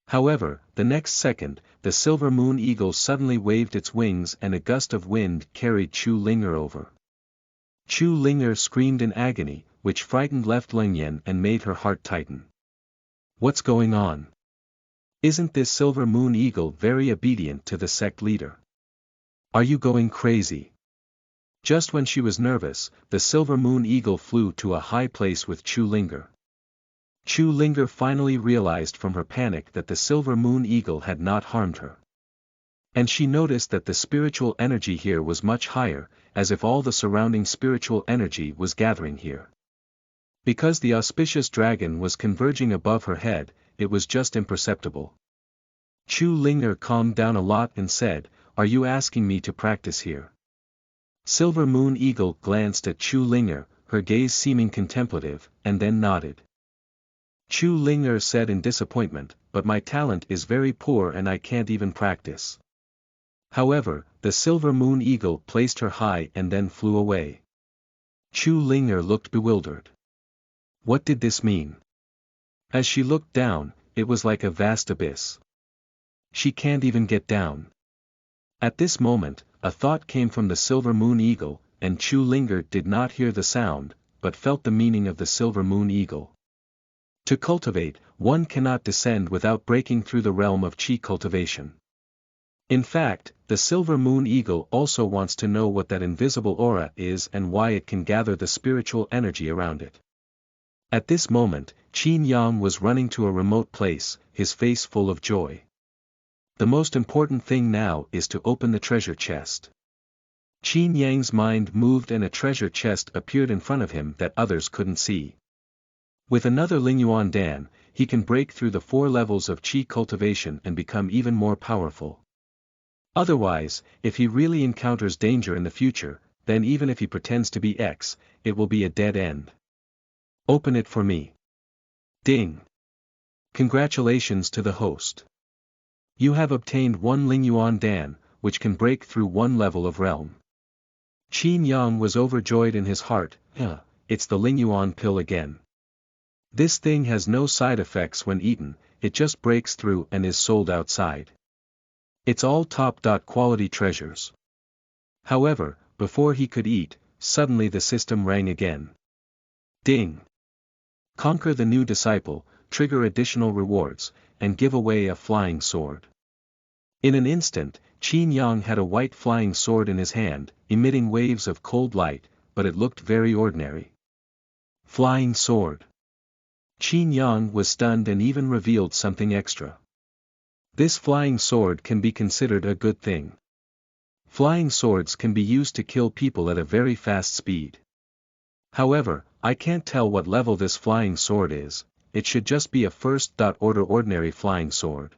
However, the next second, the silver moon eagle suddenly waved its wings and a gust of wind carried Zho Lengyan over. Zho Lengyan screamed in agony, which frightened left Lengyan and made her heart tighten. "What's going on? Isn't this silver moon eagle very obedient to the sect leader? Are you going crazy?" Just when she was nervous, the silver moon eagle flew to a high place with Zho Lengyan. Zho Lengyan finally realized from her panic that the silver moon eagle had not harmed her. And she noticed that the spiritual energy here was much higher, as if all the surrounding spiritual energy was gathering here. Because the auspicious dragon was converging above her head, it was just imperceptible. Zho Lengyan calmed down a lot and said, "Are you asking me to practice here?" Silver Moon Eagle glanced at Zho Lengyan, her gaze seeming contemplative, and then nodded. Zho Lengyan said in disappointment, "But my talent is very poor and I can't even practice." However, the Silver Moon Eagle placed her high and then flew away. Zho Lengyan looked bewildered. What did this mean? As she looked down, it was like a vast abyss. She can't even get down. At this moment, a thought came from the Silver Moon Eagle, and Zho Lengyan did not hear the sound, but felt the meaning of the Silver Moon Eagle. To cultivate, one cannot descend without breaking through the realm of Qi cultivation. In fact, the Silver Moon Eagle also wants to know what that invisible aura is and why it can gather the spiritual energy around it. At this moment, Qin Yang was running to a remote place, his face full of joy. The most important thing now is to open the treasure chest. Qin Yang's mind moved and a treasure chest appeared in front of him that others couldn't see. With another Lingyuan Dan, he can break through the 4 levels of Qi cultivation and become even more powerful. Otherwise, if he really encounters danger in the future, then even if he pretends to be X, it will be a dead end. Open it for me. Ding. Congratulations to the host. You have obtained 1 Lingyuan Dan, which can break through 1 level of realm. Qin Yang was overjoyed in his heart. It's the Lingyuan pill again. This thing has no side effects when eaten, it just breaks through and is sold outside. It's all top-quality treasures. However, before he could eat, suddenly the system rang again. Ding. Conquer the new disciple, trigger additional rewards, and give away a flying sword. In an instant, Qin Yang had a white flying sword in his hand, emitting waves of cold light, but it looked very ordinary. Flying sword. Qin Yang was stunned and even revealed something extra. This flying sword can be considered a good thing. Flying swords can be used to kill people at a very fast speed. However, I can't tell what level this flying sword is, it should just be a first-order ordinary flying sword.